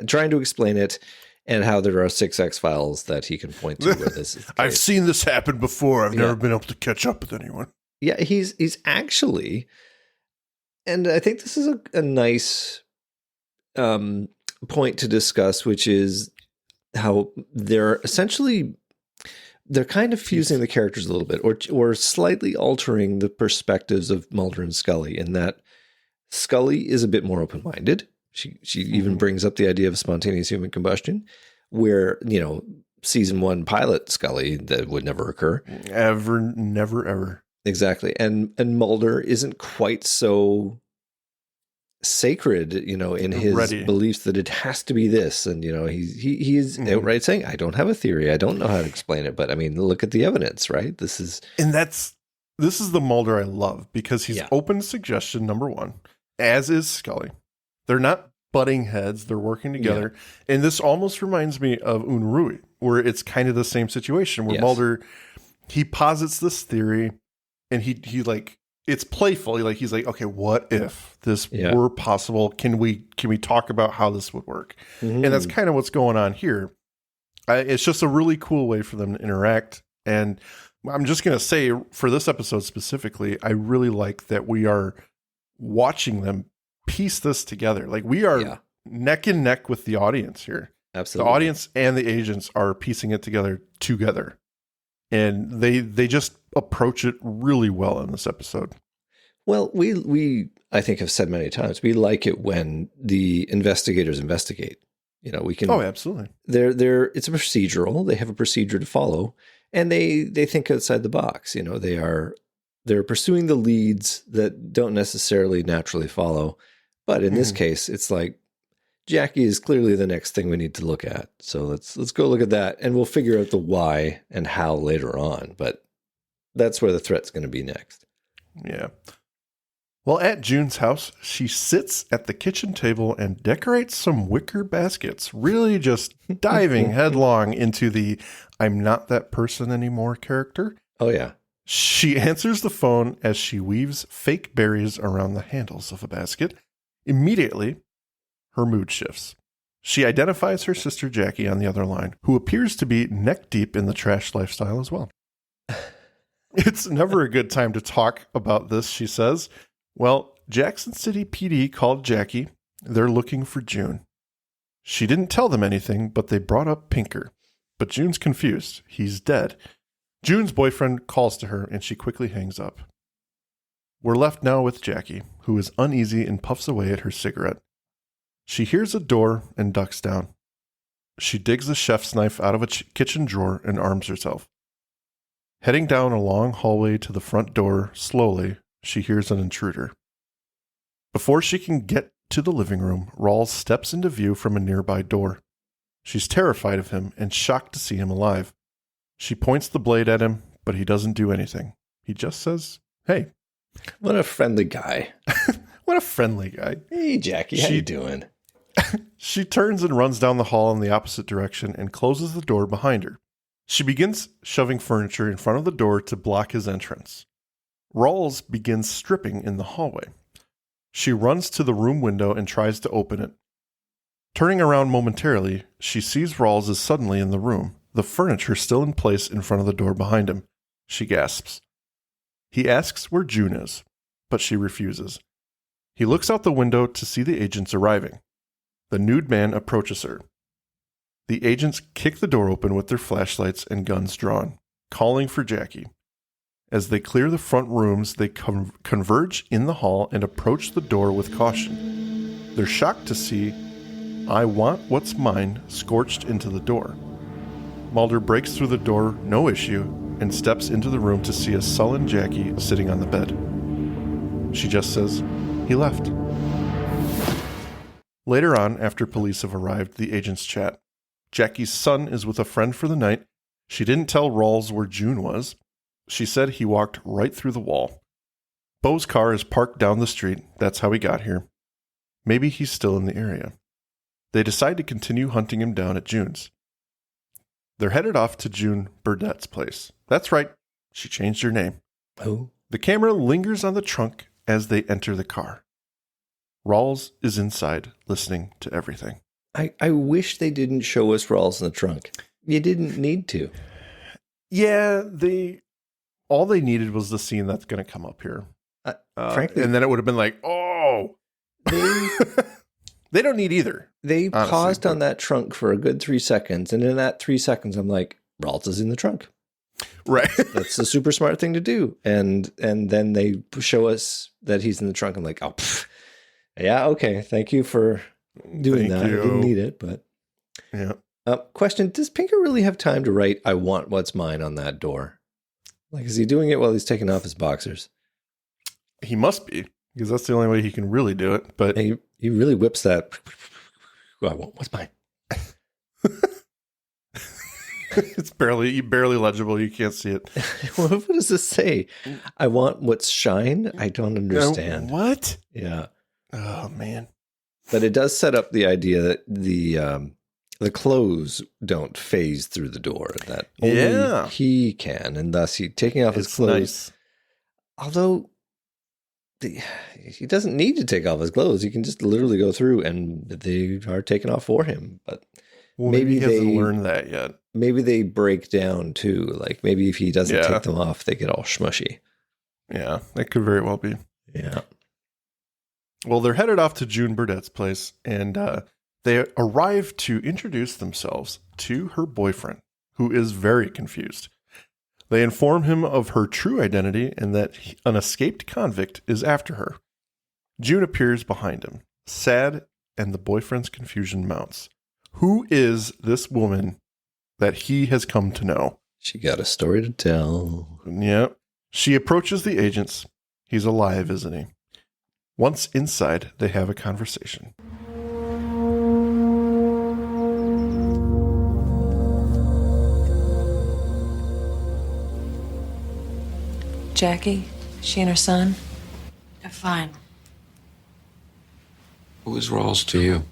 trying to explain it and how there are 6 X-Files that he can point to where this is the I've case. seen this happen before. I've never been able to catch up with anyone. Yeah, he's actually, and I think this is a nice point to discuss, which is how they're kind of fusing the characters a little bit, or slightly altering the perspectives of Mulder and Scully, in that Scully is a bit more open-minded. She even brings up the idea of spontaneous human combustion, where, season 1 pilot Scully, that would never occur. Never, ever. Exactly. And Mulder isn't quite so sacred, in his beliefs that it has to be this. And, he is outright saying, I don't have a theory. I don't know how to explain it. But I mean, look at the evidence, right? This is the Mulder I love, because he's open to suggestion, number one, as is Scully. They're not butting heads. They're working together. Yeah. And this almost reminds me of Unruh, where it's kind of the same situation, where Mulder, he posits this theory and he like, it's playful. He's like, okay, what if this were possible? Can we talk about how this would work? Mm-hmm. And that's kind of what's going on here. It's just a really cool way for them to interact. And I'm just going to say, for this episode specifically, I really like that we are watching them piece this together. Like, we are neck and neck with the audience here. Absolutely. The audience and the agents are piecing it together. And they just approach it really well in this episode. Well, we I think have said many times, we like it when the investigators investigate. We can. Oh, absolutely. It's a procedural. They have a procedure to follow, and they think outside the box. They're pursuing the leads that don't necessarily naturally follow. But in this case, it's like, Jackie is clearly the next thing we need to look at. So let's go look at that, and we'll figure out the why and how later on. But that's where the threat's going to be next. Yeah. Well, at June's house, she sits at the kitchen table and decorates some wicker baskets, really just diving headlong into the I'm not that person anymore character. Oh, yeah. She answers the phone as she weaves fake berries around the handles of a basket. Immediately, her mood shifts. She identifies her sister Jackie on the other line, who appears to be neck deep in the trash lifestyle as well. It's never a good time to talk about this, she says. Well, Jackson City PD called Jackie. They're looking for June. She didn't tell them anything, but they brought up Pinker. But June's confused. He's dead. June's boyfriend calls to her, and she quickly hangs up. We're left now with Jackie, who is uneasy and puffs away at her cigarette. She hears a door and ducks down. She digs a chef's knife out of a kitchen drawer and arms herself. Heading down a long hallway to the front door, slowly, she hears an intruder. Before she can get to the living room, Rawls steps into view from a nearby door. She's terrified of him and shocked to see him alive. She points the blade at him, but he doesn't do anything. He just says, hey. What a friendly guy. What a friendly guy. Hey, Jackie, how you doing? She turns and runs down the hall in the opposite direction and closes the door behind her. She begins shoving furniture in front of the door to block his entrance. Rawls begins stripping in the hallway. She runs to the room window and tries to open it. Turning around momentarily, she sees Rawls is suddenly in the room, the furniture still in place in front of the door behind him. She gasps. He asks where June is, but she refuses. He looks out the window to see the agents arriving. The nude man approaches her. The agents kick the door open with their flashlights and guns drawn, calling for Jackie. As they clear the front rooms, they converge in the hall and approach the door with caution. They're shocked to see I want what's mine scorched into the door. Mulder breaks through the door, no issue, and steps into the room to see a sullen Jackie sitting on the bed. She just says, he left. Later on, after police have arrived, the agents chat. Jackie's son is with a friend for the night. She didn't tell Rawls where June was. She said he walked right through the wall. Beau's car is parked down the street. That's how he got here. Maybe he's still in the area. They decide to continue hunting him down at June's. They're headed off to June Burdett's place. That's right, she changed her name. Oh. The camera lingers on the trunk as they enter the car. Rawls is inside, listening to everything. I wish they didn't show us Rawls in the trunk. You didn't need to. Yeah, all they needed was the scene that's going to come up here. Frankly, and then it would have been like, oh, they don't need either. They honestly, paused on that trunk for a good 3 seconds. And in that 3 seconds, I'm like, Rawls is in the trunk. Right. That's the super smart thing to do. And then they show us that he's in the trunk. I'm like, oh, yeah, okay. Thank you for doing that. I didn't need it, but. Yeah. Question, does Pinker really have time to write, I want what's mine on that door? Like, is he doing it while he's taking off his boxers? He must be, because that's the only way he can really do it. But he really whips that. I want what's mine. It's barely legible. You can't see it. What does this say? I want what's shine? I don't understand. What? Yeah. Oh, man. But it does set up the idea that the clothes don't phase through the door. That only he can, and thus he taking off his clothes. Nice. Although he doesn't need to take off his clothes. He can just literally go through, and they are taken off for him. But maybe he hasn't learned that yet. Maybe they break down too. Like maybe if he doesn't take them off, they get all smushy. Yeah, that could very well be. Yeah. Well, they're headed off to June Burdett's place, and they arrive to introduce themselves to her boyfriend, who is very confused. They inform him of her true identity and that an escaped convict is after her. June appears behind him, sad, and the boyfriend's confusion mounts. Who is this woman that he has come to know? She got a story to tell. Yeah. She approaches the agents. He's alive, isn't he? Once inside, they have a conversation. Jackie, she and her son? They're fine. Who is Rawls to you?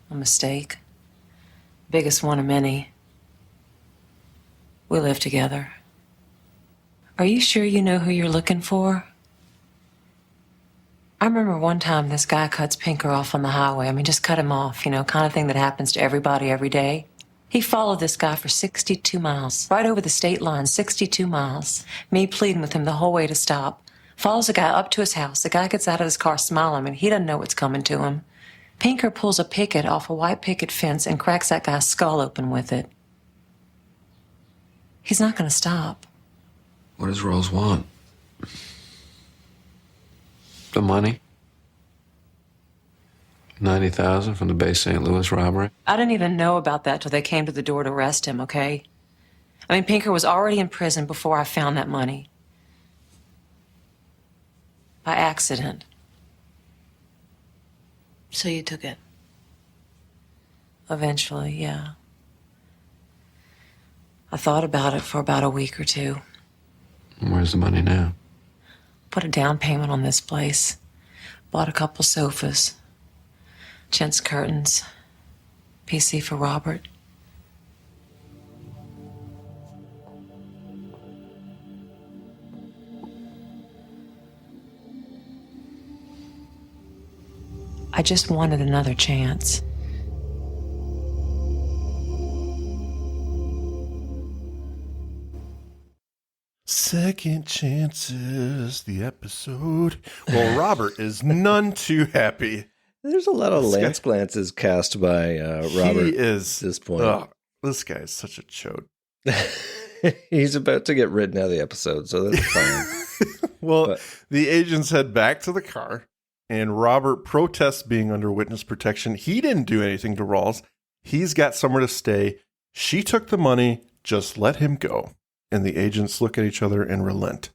A mistake. Biggest one of many. We live together. Are you sure you know who you're looking for? I remember one time this guy cuts Pinker off on the highway. I mean, just cut him off, kind of thing that happens to everybody every day. He followed this guy for 62 miles, right over the state line, 62 miles. Me pleading with him the whole way to stop. Follows the guy up to his house. The guy gets out of his car smiling. I mean, he doesn't know what's coming to him. Pinker pulls a picket off a white picket fence and cracks that guy's skull open with it. He's not going to stop. What does Rawls want? The money? 90,000 from the Bay St. Louis robbery? I didn't even know about that till they came to the door to arrest him, okay? I mean, Pinker was already in prison before I found that money. By accident. So you took it? Eventually, yeah. I thought about it for about a week or two. Where's the money now? Put a down payment on this place. Bought a couple sofas. Chintz curtains. PC for Robert. I just wanted another chance. Second chances, the episode. Well, Robert is none too happy. There's a lot of lance glances cast by Robert He is, at this point. This guy is such a chode. He's about to get written out of the episode, so that's fine. The agents head back to the car, and Robert protests being under witness protection. He didn't do anything to Rawls. He's got somewhere to stay. She took the money. Just let him go. And the agents look at each other and relent.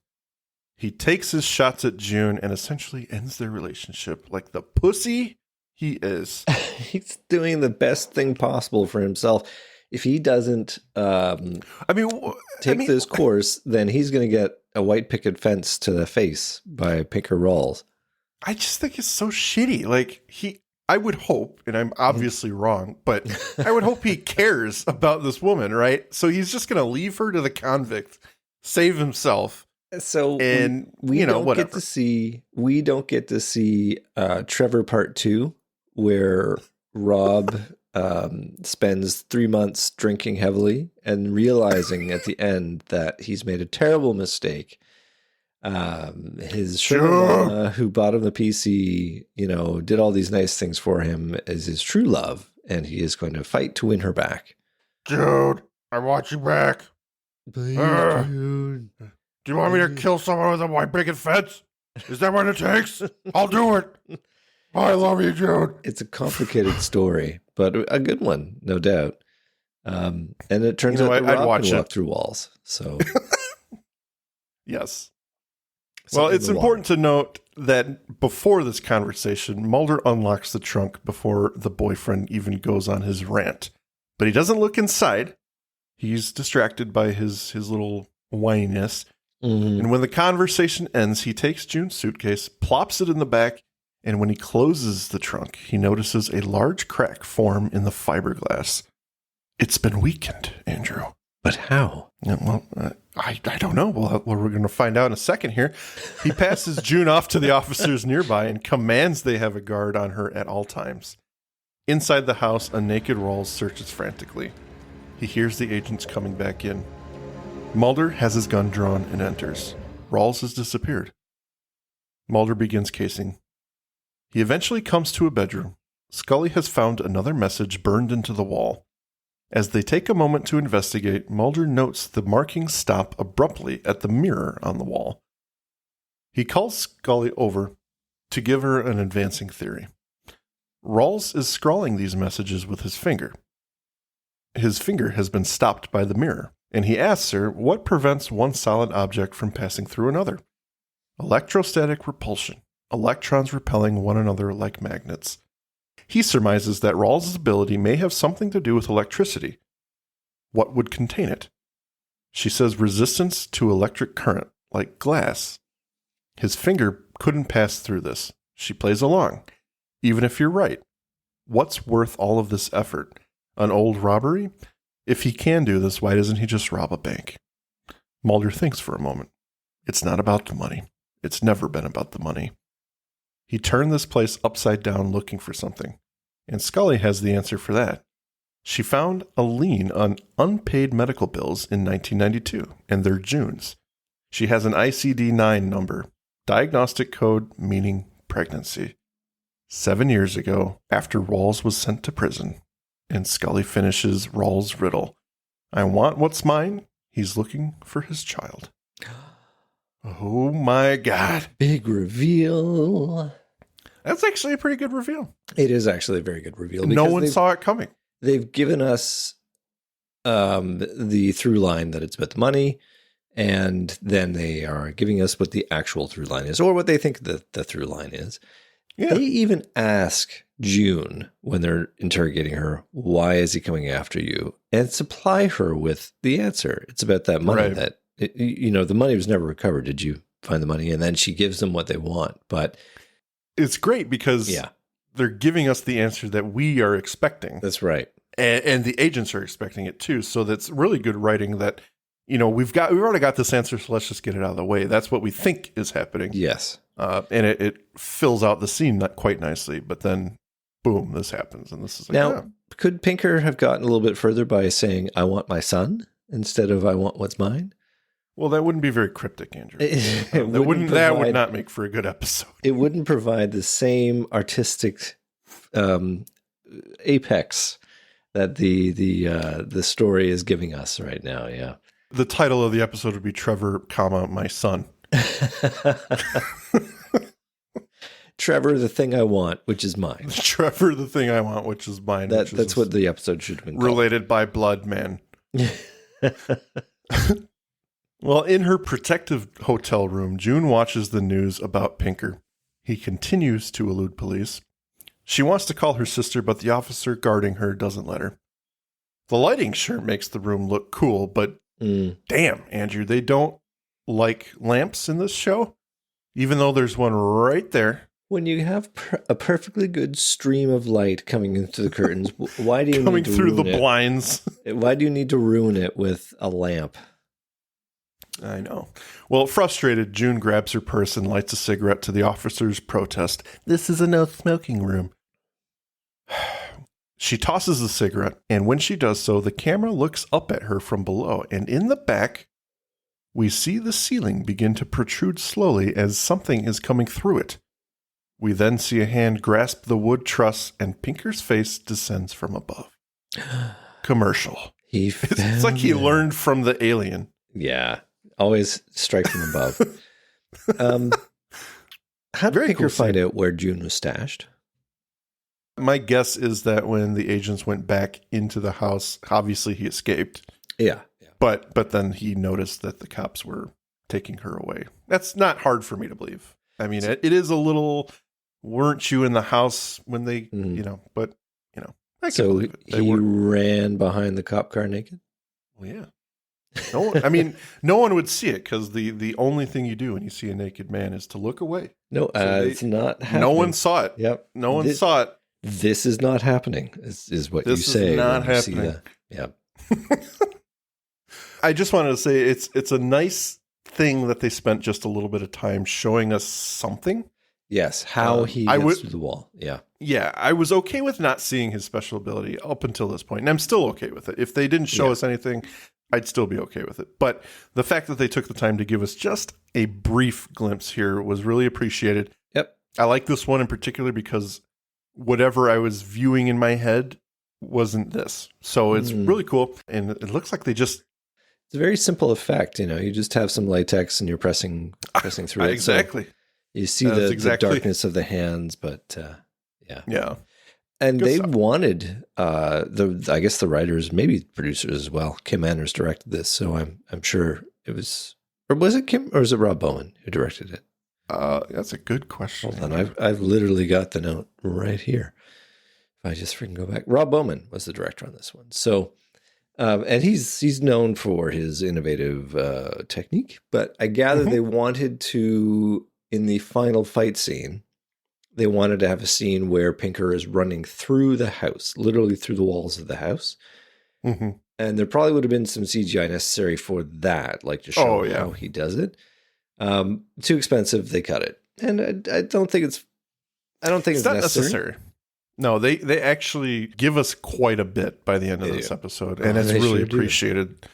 He takes his shots at June and essentially ends their relationship like the pussy he is. He's doing the best thing possible for himself. If he doesn't take this course, then he's going to get a white picket fence to the face by Pinker Rawls. I just think it's so shitty. Like, I would hope, and I'm obviously wrong, but I would hope he cares about this woman, right? So he's just going to leave her to the convict, save himself. So and we don't whatever. don't get to see Trevor Part 2, where Rob spends 3 months drinking heavily and realizing at the end that he's made a terrible mistake. His sugar mama, who bought him the PC, did all these nice things for him, is his true love, and he is going to fight to win her back. Jude, I want you back. Please, Jude. Do you want me to kill someone with a white picket fence? Is that what it takes? I'll do it. I love you, Jude. It's a complicated story, but a good one, no doubt. And it turns out that Rob can walk through walls. So, yes. Well, it's important to note that before this conversation, Mulder unlocks the trunk before the boyfriend even goes on his rant. But he doesn't look inside. He's distracted by his little whininess. Mm-hmm. And when the conversation ends, he takes June's suitcase, plops it in the back, and when he closes the trunk, he notices a large crack form in the fiberglass. It's been weakened, Andrew. But how? Yeah, well, I don't know. Well, we're going to find out in a second here. He passes June off to the officers nearby and commands they have a guard on her at all times. Inside the house, a naked Rawls searches frantically. He hears the agents coming back in. Mulder has his gun drawn and enters. Rawls has disappeared. Mulder begins casing. He eventually comes to a bedroom. Scully has found another message burned into the wall. As they take a moment to investigate, Mulder notes the markings stop abruptly at the mirror on the wall. He calls Scully over to give her an advancing theory. Rawls is scrawling these messages with his finger. His finger has been stopped by the mirror, and he asks her what prevents one solid object from passing through another. Electrostatic repulsion, electrons repelling one another like magnets. He surmises that Rawls' ability may have something to do with electricity. What would contain it? She says resistance to electric current, like glass. His finger couldn't pass through this. She plays along. Even if you're right, what's worth all of this effort? An old robbery? If he can do this, why doesn't he just rob a bank? Mulder thinks for a moment. It's not about the money. It's never been about the money. He turned this place upside down looking for something, and Scully has the answer for that. She found a lien on unpaid medical bills in 1992, and they're June's. She has an ICD-9 number, diagnostic code meaning pregnancy. 7 years ago, after Rawls was sent to prison, and Scully finishes Rawls' riddle. I want what's mine. He's looking for his child. Oh my God. Big reveal. That's actually a pretty good reveal. It is actually a very good reveal. No one saw it coming. They've given us the through line that it's about the money, and then they are giving us what the actual through line is, or what they think the through line is. Yeah. They even ask June when they're interrogating her, why is he coming after you? And supply her with the answer. It's about that money that, the money was never recovered. Did you find the money? And then she gives them what they want. But it's great because they're giving us the answer that we are expecting. That's right. And the agents are expecting it too. So that's really good writing that, we've already got this answer. So let's just get it out of the way. That's what we think is happening. Yes. And it fills out the scene quite nicely, but then boom, this happens. And this is like, now, could Pinker have gotten a little bit further by saying, I want my son instead of I want what's mine? Well, that wouldn't be very cryptic, Andrew. That would not make for a good episode. It wouldn't provide the same artistic apex that the story is giving us right now. Yeah. The title of the episode would be Trevor, my son. Trevor, the thing I want, which is mine. Trevor, the thing I want, which is mine. That's what the episode should have been called. Related by blood, man. Well, in her protective hotel room, June watches the news about Pinker. He continues to elude police. She wants to call her sister, but the officer guarding her doesn't let her. The lighting sure makes the room look cool, but damn, Andrew, they don't like lamps in this show, even though there's one right there. When you have a perfectly good stream of light coming into the curtains, why do you Coming need to through the ruin it? blinds. Why do you need to ruin it with a lamp? I know. Well, frustrated, June grabs her purse and lights a cigarette to the officer's protest. This is a no smoking room. She tosses the cigarette, and when she does so, the camera looks up at her from below, and in the back, we see the ceiling begin to protrude slowly as something is coming through it. We then see a hand grasp the wood truss, and Pinker's face descends from above. Commercial. It's like he learned from the alien. Yeah. Always strike from above. How did Pinker find out where June was stashed? My guess is that when the agents went back into the house, obviously he escaped. Yeah. But then he noticed that the cops were taking her away. That's not hard for me to believe. I mean, it is a little, weren't you in the house when they, but, I can believe it. He ran behind the cop car naked? Well, yeah. No one would see it because the only thing you do when you see a naked man is to look away. No, it's not happening. No one saw it. Yep. No one saw it. This is not happening, is what you say. This is not happening. Yeah. I just wanted to say it's a nice thing that they spent just a little bit of time showing us something. Yes, how he gets through the wall. Yeah. Yeah, I was okay with not seeing his special ability up until this point, and I'm still okay with it. If they didn't show us anything, I'd still be okay with it. But the fact that they took the time to give us just a brief glimpse here was really appreciated. Yep. I like this one in particular because whatever I was viewing in my head wasn't this. So it's really cool. And it looks like they just... It's a very simple effect. You just have some latex and you're pressing through it. Exactly. So you see the darkness of the hands, but yeah. Yeah. And they wanted I guess the writers, maybe producers as well. Kim Anders directed this, so I'm sure it was, or was it Kim, or was it Rob Bowman who directed it? That's a good question. Hold on, I've literally got the note right here. If I just freaking go back, Rob Bowman was the director on this one. So, and he's known for his innovative technique. But I gather they wanted to, in the final fight scene, they wanted to have a scene where Pinker is running through the house, literally through the walls of the house. Mm-hmm. And there probably would have been some CGI necessary for that, like to show how he does it. Too expensive, they cut it. And I don't think it's not necessary. No, they actually give us quite a bit by the end of this episode. And it's really appreciated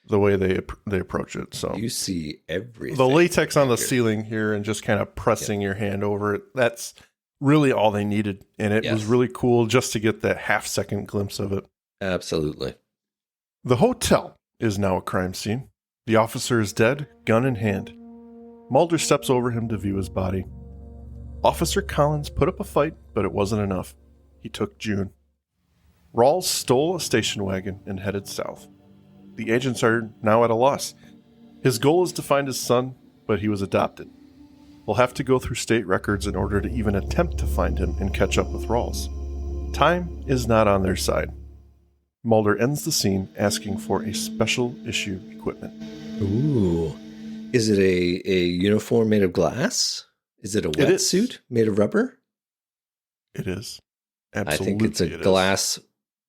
the way they approach it. So you see everything. The latex on the ceiling here and just kind of pressing your hand over it. That's really all they needed. And it was really cool just to get that half-second glimpse of it. Absolutely. The hotel is now a crime scene. The officer is dead, gun in hand. Mulder steps over him to view his body. Officer Collins put up a fight, but it wasn't enough. He took June. Rawls stole a station wagon and headed south. The agents are now at a loss. His goal is to find his son, but he was adopted. We'll have to go through state records in order to even attempt to find him and catch up with Rawls. Time is not on their side. Mulder ends the scene asking for a special issue equipment. Ooh. Is it a uniform made of glass? Is it a wetsuit made of rubber? It is. Absolutely. I think it's a glass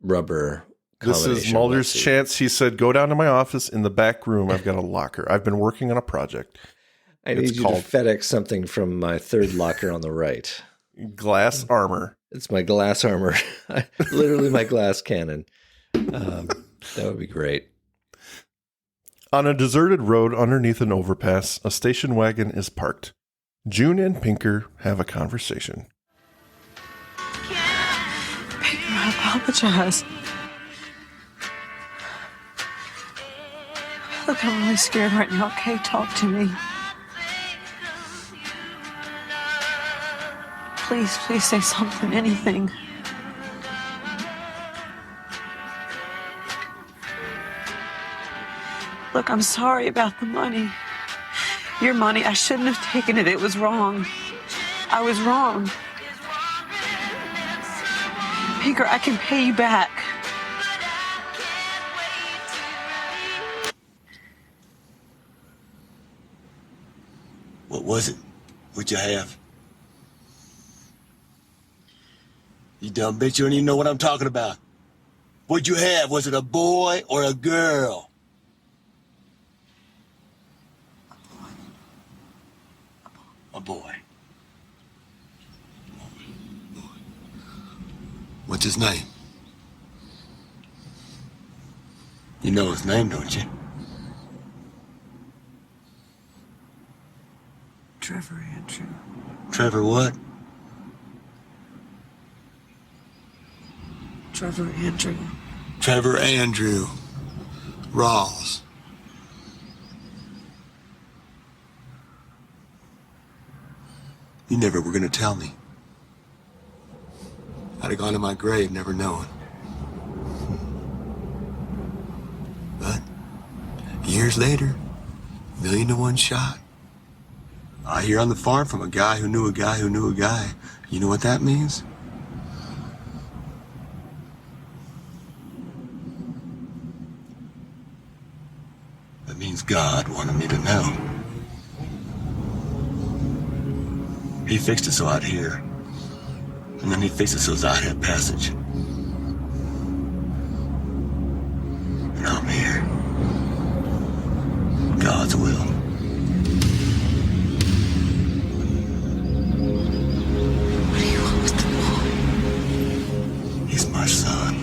rubber combination. This is Mulder's chance. He said, go down to my office in the back room. I've got a locker. I've been working on a project. I need you to FedEx something from my third locker on the right. Glass armor. It's my glass armor. Literally my glass cannon. That would be great. On a deserted road underneath an overpass, a station wagon is parked. June and Pinker have a conversation. Pinker, I apologize. Look, I'm really scared right now. Okay, talk to me. Please say something, anything. Look, I'm sorry about the money. Your money, I shouldn't have taken it. It was wrong. I was wrong. Pinker, I can pay you back. What was it? What'd you have? dumb bitch. You don't even know what I'm talking about. What'd you have? Was it a boy or a girl? A boy. What's his name? You know his name, don't you? Trevor Andrew. Trevor what? Trevor Andrew. Trevor Andrew. Rawls. You never were gonna tell me. I'd have gone to my grave never knowing. But years later, 1,000,000 to 1 shot. I hear on the farm from a guy who knew a guy who knew a guy. You know what that means? That means God wanted me to know. He fixed it so I'd hear. And then he fixed it so I'd have passage. And I'm here. God's will. What do you want with the boy? He's my son.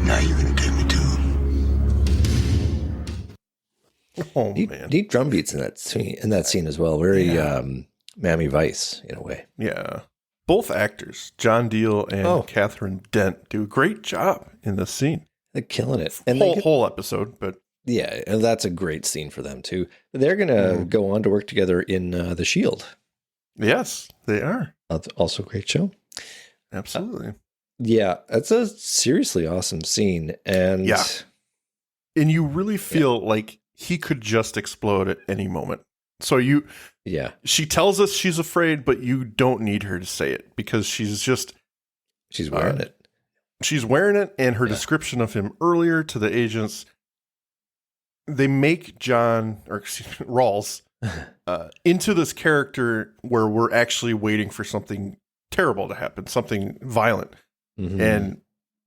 Now you're gonna take me to him. Oh, Neat, man. neat drum beats in that scene as well. Very Miami Vice in a way. Yeah. Both actors, John Deal and Catherine Dent, do a great job in this scene. They're killing it. And Whole episode, but yeah, and that's a great scene for them too. They're going to go on to work together in The Shield. yes, they are. That's also a great show. Absolutely. Yeah, that's a seriously awesome scene. And Yeah. And you really feel like he could just explode at any moment. So she tells us she's afraid, but you don't need her to say it because she's wearing it. She's wearing it, and her description of him earlier to the agents, they make Rawls into this character where we're actually waiting for something terrible to happen, something violent. Mm-hmm. And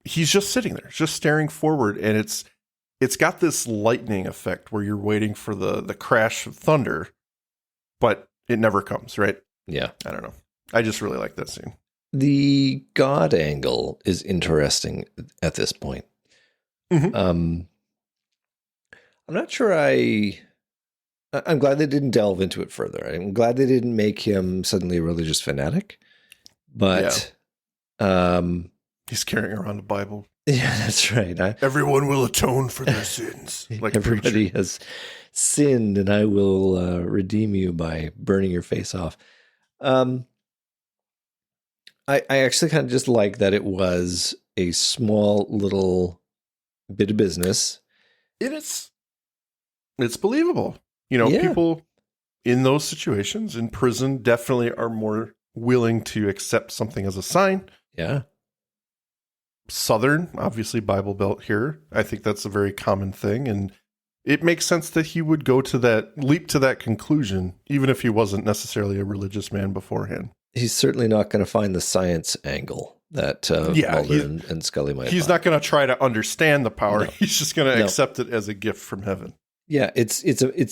he's just sitting there, just staring forward, and it's got this lightning effect where you're waiting for the crash of thunder, but it never comes, right? Yeah. I don't know. I just really like that scene. The God angle is interesting at this point. Mhm. I'm not sure I'm glad they didn't delve into it further. I'm glad they didn't make him suddenly a religious fanatic. But He's carrying around a Bible. yeah, that's right. Everyone will atone for their sins. Like Everybody has sinned, and I will redeem you by burning your face off. I actually kind of just like that it was a small little bit of business. It's believable. People in those situations in prison definitely are more willing to accept something as a sign. Yeah. Southern, obviously Bible Belt here. I think that's a very common thing. And it makes sense that he would leap to that conclusion, even if he wasn't necessarily a religious man beforehand. He's certainly not going to find the science angle that Mulder and Scully might He's find. not going to try to understand the power. No. He's just going to accept it as a gift from heaven. Yeah, it's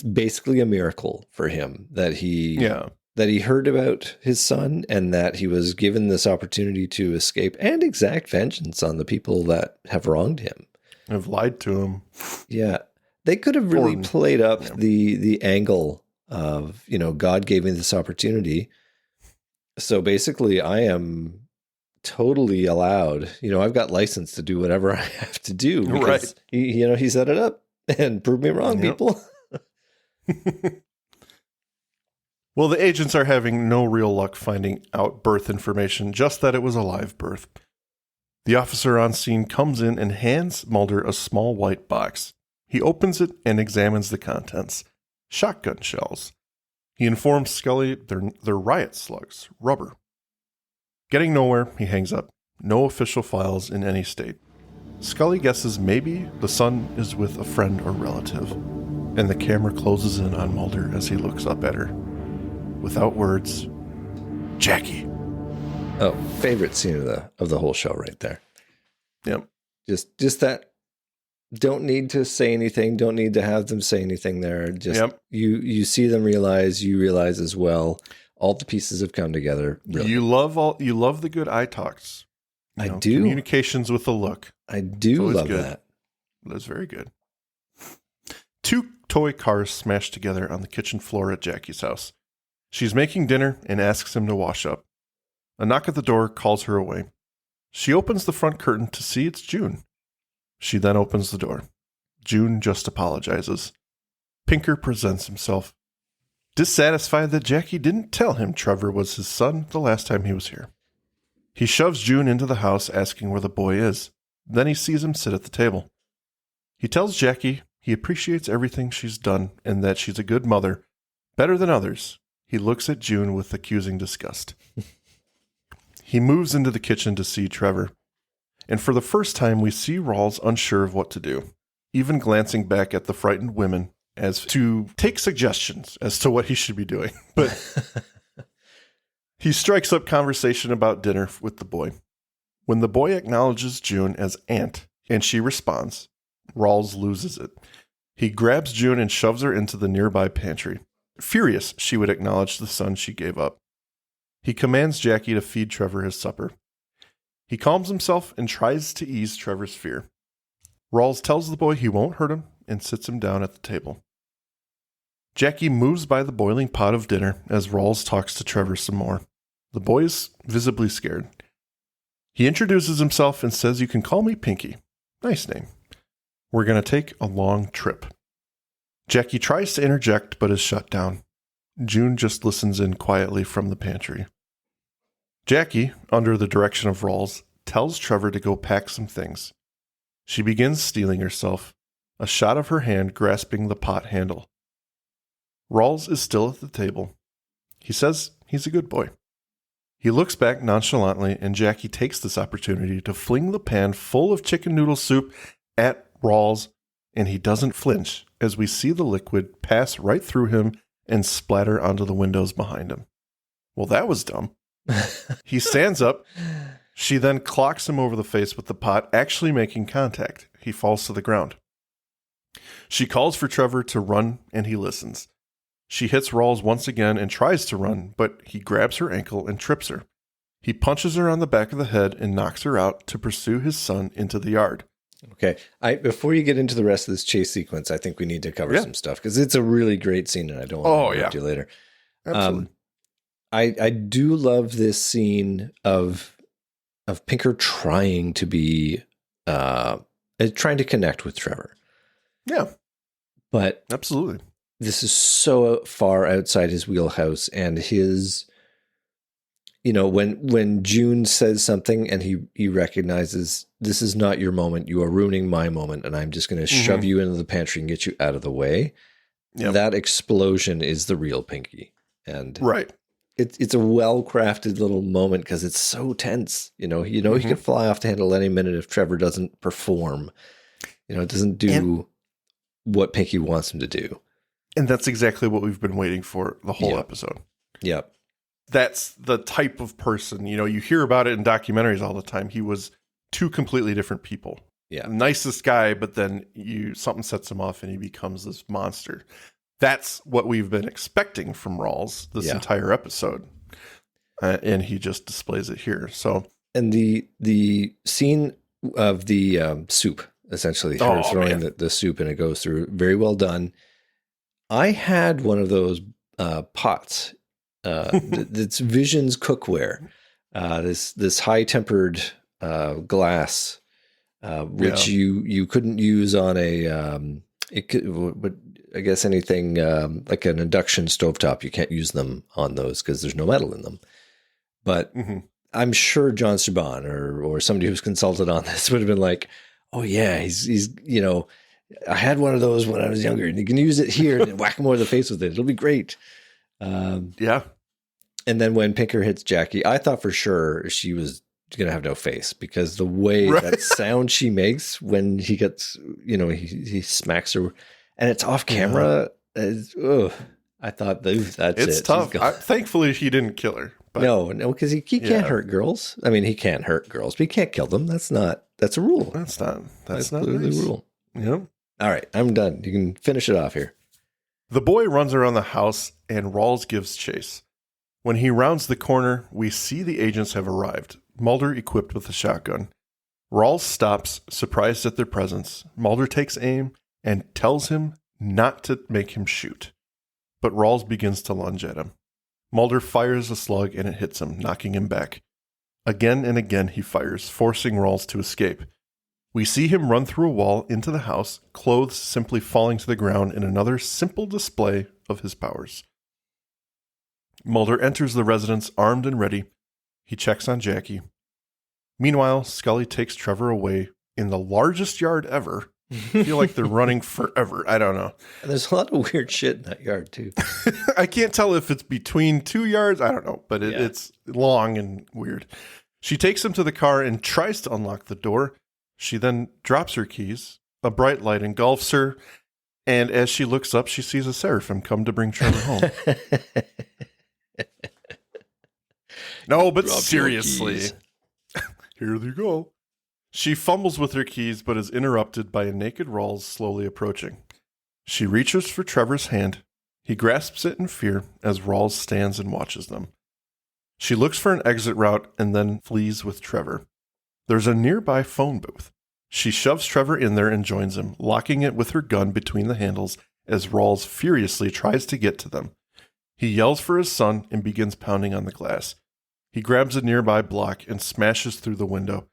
basically a miracle for him that he heard about his son and that he was given this opportunity to escape and exact vengeance on the people that have wronged him. Have lied to him. Yeah. They could have really played up the angle of, God gave me this opportunity. So basically I am totally allowed, I've got license to do whatever I have to do. Because he set it up and proved me wrong, people. Well, the agents are having no real luck finding out birth information, just that it was a live birth. The officer on scene comes in and hands Mulder a small white box. He opens it and examines the contents. Shotgun shells. He informs Scully they're riot slugs, rubber. Getting nowhere, he hangs up. No official files in any state. Scully guesses maybe the son is with a friend or relative, and the camera closes in on Mulder as he looks up at her. without words, Jackie. Oh, favorite scene of the whole show right there. Yep. Just that. Don't need to say anything. Don't need to have them say anything there. Just you see them realize, you realize as well. All the pieces have come together. Really. You love the good eye talks. I do. Communications with a look. I do love good. that. That's very good. 2 toy cars smashed together on the kitchen floor at Jackie's house. She's making dinner and asks him to wash up. A knock at the door calls her away. She opens the front curtain to see it's June. She then opens the door. June just apologizes. Pinker presents himself, dissatisfied that Jackie didn't tell him Trevor was his son the last time he was here. He shoves June into the house, asking where the boy is. Then he sees him sit at the table. He tells Jackie he appreciates everything she's done and that she's a good mother, better than others. He looks at June with accusing disgust. He moves into the kitchen to see Trevor. And for the first time, we see Rawls unsure of what to do, even glancing back at the frightened women as to take suggestions as to what he should be doing. But he strikes up conversation about dinner with the boy. When the boy acknowledges June as aunt and she responds, Rawls loses it. He grabs June and shoves her into the nearby pantry. Furious, she would acknowledge the son she gave up. He commands Jackie to feed Trevor his supper. He calms himself and tries to ease Trevor's fear. Rawls tells the boy he won't hurt him and sits him down at the table. Jackie moves by the boiling pot of dinner as Rawls talks to Trevor some more. The boy is visibly scared. He introduces himself and says, "You can call me Pinky." Nice name. We're going to take a long trip. Jackie tries to interject but is shut down. June just listens in quietly from the pantry. Jackie, under the direction of Rawls, tells Trevor to go pack some things. She begins steeling herself, a shot of her hand grasping the pot handle. Rawls is still at the table. He says he's a good boy. He looks back nonchalantly, and Jackie takes this opportunity to fling the pan full of chicken noodle soup at Rawls, and he doesn't flinch as we see the liquid pass right through him and splatter onto the windows behind him. Well, that was dumb. He stands up. She then clocks him over the face with the pot, actually making contact. He falls to the ground. She calls for Trevor to run, and he listens. She hits Rawls once again and tries to run, but he grabs her ankle and trips her. He punches her on the back of the head and knocks her out to pursue his son into the yard. Okay. Before you get into the rest of this chase sequence, I think we need to cover some stuff because it's a really great scene and I don't want to interrupt you later. Absolutely. I do love this scene of Pinker trying to be trying to connect with Trevor. Yeah. But absolutely. This is so far outside his wheelhouse and his, when June says something and he recognizes this is not your moment, you are ruining my moment, and I'm just going to shove you into the pantry and get you out of the way. Yep. That explosion is the real Pinky. And right. It's a well-crafted little moment because it's so tense. He could fly off the handle any minute if Trevor doesn't perform. It doesn't do what Pinky wants him to do. And that's exactly what we've been waiting for the whole episode. Yep. That's the type of person, you hear about it in documentaries all the time. He was 2 completely different people. Yeah. Nicest guy, but then something sets him off and he becomes this monster. That's what we've been expecting from Rawls this entire episode. And he just displays it here. So, and the scene of the soup, essentially, her throwing the soup and it goes through, very well done. I had one of those pots. It's Vision's cookware. This high tempered glass, which you couldn't use on I guess anything like an induction stovetop. You can't use them on those because there's no metal in them. But I'm sure John Saban or somebody who's consulted on this would have been like, "Oh yeah, he's I had one of those when I was younger, and you can use it here and whack him over the face with it. It'll be great." Yeah. And then when Pinker hits Jackie, I thought for sure she was going to have no face because the way that sound she makes when he gets, he smacks her and it's off camera. I I thought that's It's it. tough. Thankfully, he didn't kill her. But No, because he can't hurt girls. I mean, he can't hurt girls, but he can't kill them. That's a rule. That's not clearly nice. a rule. Yep. All right, I'm done. You can finish it off here. The boy runs around the house and Rawls gives chase. When he rounds the corner, we see the agents have arrived, Mulder equipped with a shotgun. Rawls stops, surprised at their presence. Mulder takes aim and tells him not to make him shoot. But Rawls begins to lunge at him. Mulder fires a slug and it hits him, knocking him back. Again and again he fires, forcing Rawls to escape. We see him run through a wall into the house, clothes simply falling to the ground in another simple display of his powers. Mulder enters the residence armed and ready. He checks on Jackie. Meanwhile, Scully takes Trevor away in the largest yard ever. I feel like they're running forever. I don't know. And there's a lot of weird shit in that yard, too. I can't tell if it's between 2 yards. I don't know, but it's long and weird. She takes him to the car and tries to unlock the door. She then drops her keys. A bright light engulfs her. And as she looks up, she sees a seraphim come to bring Trevor home. No, but Drop your seriously. keys. Here they go. She fumbles with her keys, but is interrupted by a naked Rawls slowly approaching. She reaches for Trevor's hand. He grasps it in fear as Rawls stands and watches them. She looks for an exit route and then flees with Trevor. There's a nearby phone booth. She shoves Trevor in there and joins him, locking it with her gun between the handles as Rawls furiously tries to get to them. He yells for his son and begins pounding on the glass. He grabs a nearby block and smashes through the window.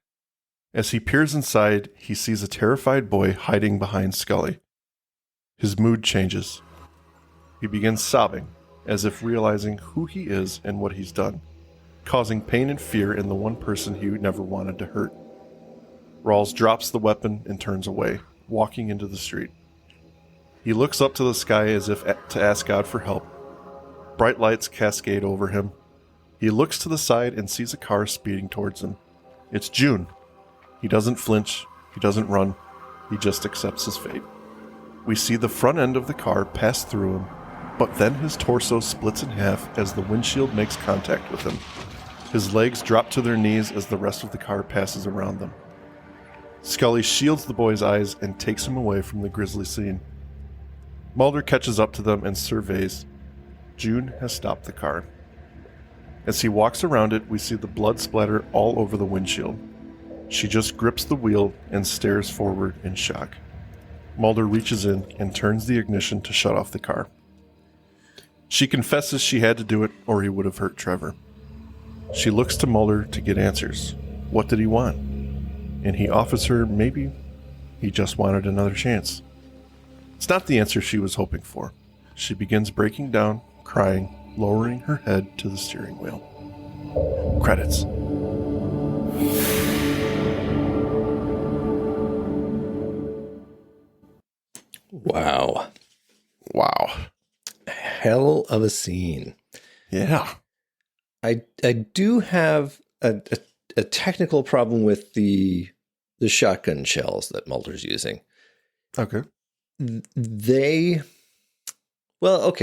As he peers inside, he sees a terrified boy hiding behind Scully. His mood changes. He begins sobbing, as if realizing who he is and what he's done, causing pain and fear in the one person he never wanted to hurt. Rawls drops the weapon and turns away, walking into the street. He looks up to the sky as if to ask God for help. Bright lights cascade over him. He looks to the side and sees a car speeding towards him. It's June. He doesn't flinch. He doesn't run. He just accepts his fate. We see the front end of the car pass through him, but then his torso splits in half as the windshield makes contact with him. His legs drop to their knees as the rest of the car passes around them. Scully shields the boy's eyes and takes him away from the grisly scene. Mulder catches up to them and surveys. June has stopped the car. As he walks around it, we see the blood splatter all over the windshield. She just grips the wheel and stares forward in shock. Mulder reaches in and turns the ignition to shut off the car. She confesses she had to do it or he would have hurt Trevor. She looks to Mulder to get answers. What did he want? And he offers her maybe he just wanted another chance. It's not the answer she was hoping for. She begins breaking down, crying, lowering her head to the steering wheel. Credits. Wow. Hell of a scene. Yeah. I do have a technical problem with the shotgun shells that Mulder's using. Okay.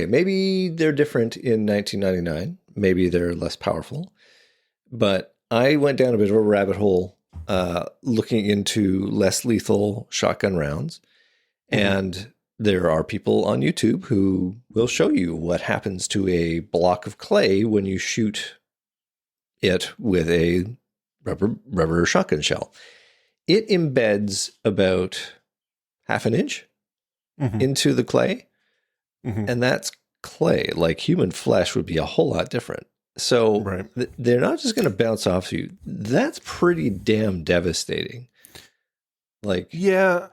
Maybe they're different in 1999. Maybe they're less powerful. But I went down a bit of a rabbit hole looking into less lethal shotgun rounds. Mm-hmm. And there are people on YouTube who will show you what happens to a block of clay when you shoot it with a rubber shotgun shell. It embeds about half an inch into the clay. Mm-hmm. And that's clay. Like human flesh would be a whole lot different. So they're not just going to bounce off you. That's pretty damn devastating. Like, yeah,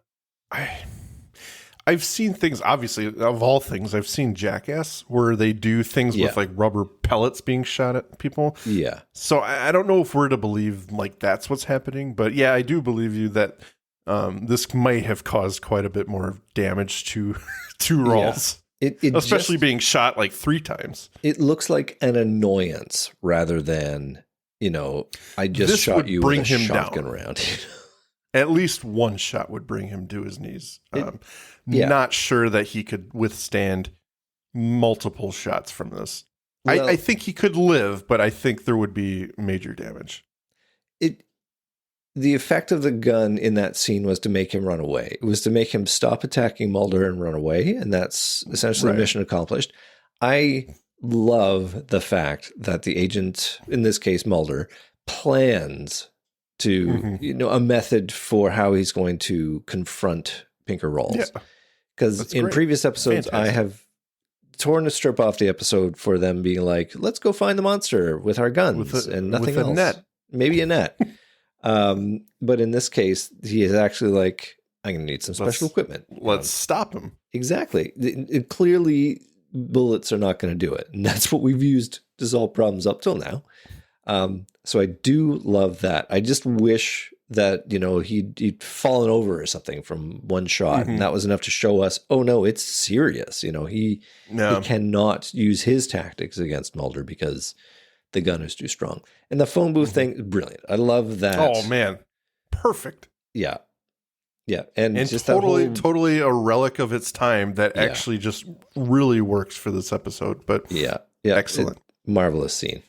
I've seen things, obviously, of all things, I've seen Jackass where they do things with like rubber pellets being shot at people. Yeah. So I don't know if we're to believe like that's what's happening, but yeah, I do believe you that this might have caused quite a bit more damage to Rawls. Yeah. It especially being shot like 3 times. It looks like an annoyance rather than, I just shot you with a shotgun round. At least one shot would bring him to his knees. Not sure that he could withstand, multiple shots from this. Well, I think he could live, but I think there would be major damage. The effect of the gun in that scene was to make him run away. It was to make him stop attacking Mulder and run away, and that's essentially Right. mission accomplished. I love the fact that the agent, in this case Mulder, plans to, a method for how he's going to confront Pinker Rawls. Yeah. Because That's in great. previous episodes, I Fantastic. have torn a strip off the episode for them being like, let's go find the monster with our guns and nothing with a else. net. Maybe a net. But in this case, he is actually like, I'm going to need some special equipment. Let's stop him. Exactly. Clearly, bullets are not going to do it. And that's what we've used to solve problems up till now. So I do love that. I just wish that, he'd fallen over or something from one shot. And that was enough to show us, oh no, it's serious. He cannot use his tactics against Mulder because the gun is too strong. And the phone booth thing is brilliant. I love that. Oh man. Perfect. Yeah. Yeah. And just totally a relic of its time that actually just really works for this episode. But yeah. excellent. Marvelous scene.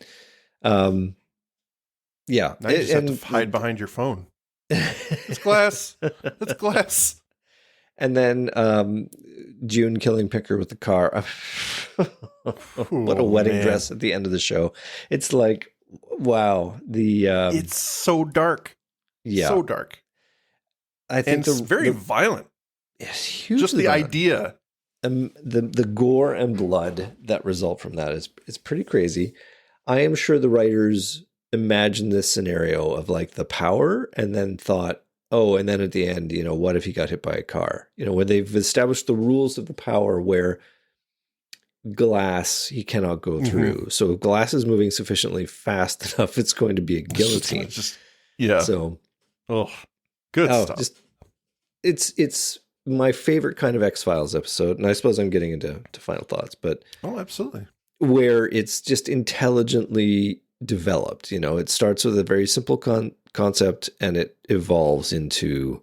Yeah. Now you just have to hide behind your phone. It's glass. It's glass. And then June killing Pinker with the car. What a wedding dress at the end of the show. It's like, wow. It's so dark. Yeah. So dark. I think it's very violent. It's hugely just the violent. idea. The gore and blood that result from that is pretty crazy. I am sure the writers imagined this scenario of like the power and then thought, oh, and then at the end, what if he got hit by a car? Where they've established the rules of the power where glass he cannot go through. So if glass is moving sufficiently fast enough, it's going to be a guillotine. Yeah. So, good stuff. It's my favorite kind of X-Files episode, and I suppose I'm getting into final thoughts, but absolutely, where it's just intelligently developed. It starts with a very simple concept, and it evolves into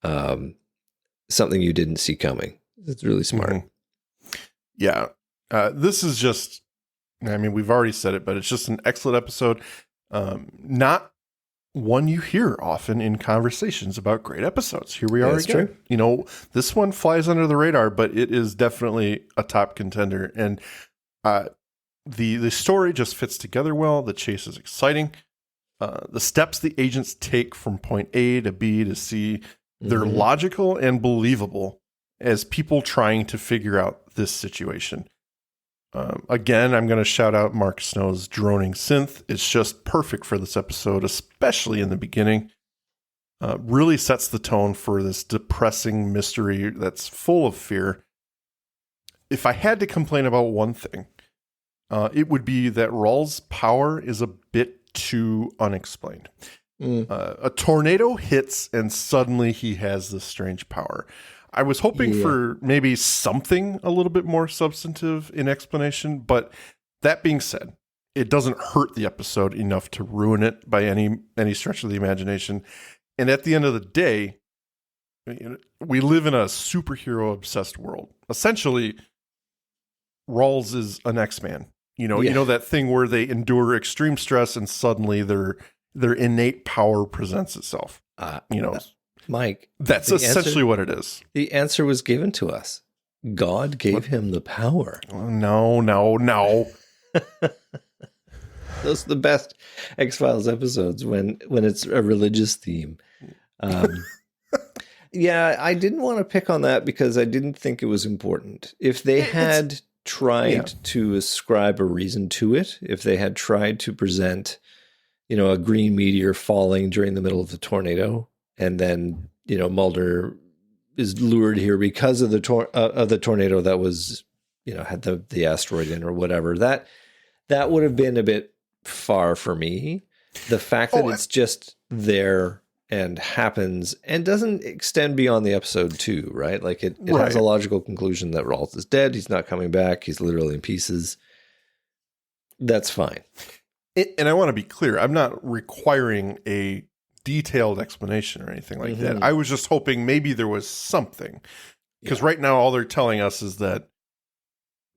something you didn't see coming. It's really smart. Yeah, this is just. I mean, we've already said it, but it's just an excellent episode. Not one you hear often in conversations about great episodes. Here we are again. True. This one flies under the radar, but it is definitely a top contender. And the story just fits together well. The chase is exciting. The steps the agents take from point A to B to C, they're logical and believable as people trying to figure out this situation. Again, I'm going to shout out Mark Snow's droning synth. It's just perfect for this episode, especially in the beginning. Really sets the tone for this depressing mystery that's full of fear. If I had to complain about one thing, it would be that Rawls' power is a bit too unexplained. A tornado hits and suddenly he has this strange power. I was hoping for maybe something a little bit more substantive in explanation, but that being said, it doesn't hurt the episode enough to ruin it by any stretch of the imagination. And at the end of the day, we live in a superhero-obsessed world. Essentially, Rawls is an X-Man. You know that thing where they endure extreme stress and suddenly their innate power presents itself. Mike, that's essentially what it is. The answer was given to us. God gave him the power. No. Those are the best X-Files episodes when it's a religious theme. Yeah, I didn't want to pick on that because I didn't think it was important. If they had tried to ascribe a reason to it, if they had tried to present, a green meteor falling during the middle of the tornado, and then, Mulder is lured here because of the tornado that was, had the asteroid in or whatever, that would have been a bit far for me. The fact that it's just there and happens and doesn't extend beyond the episode too, right? Like it has a logical conclusion that Rawls is dead. He's not coming back. He's literally in pieces. That's fine. And I want to be clear. I'm not requiring a detailed explanation or anything like that. I was just hoping maybe there was something. Because right now all they're telling us is that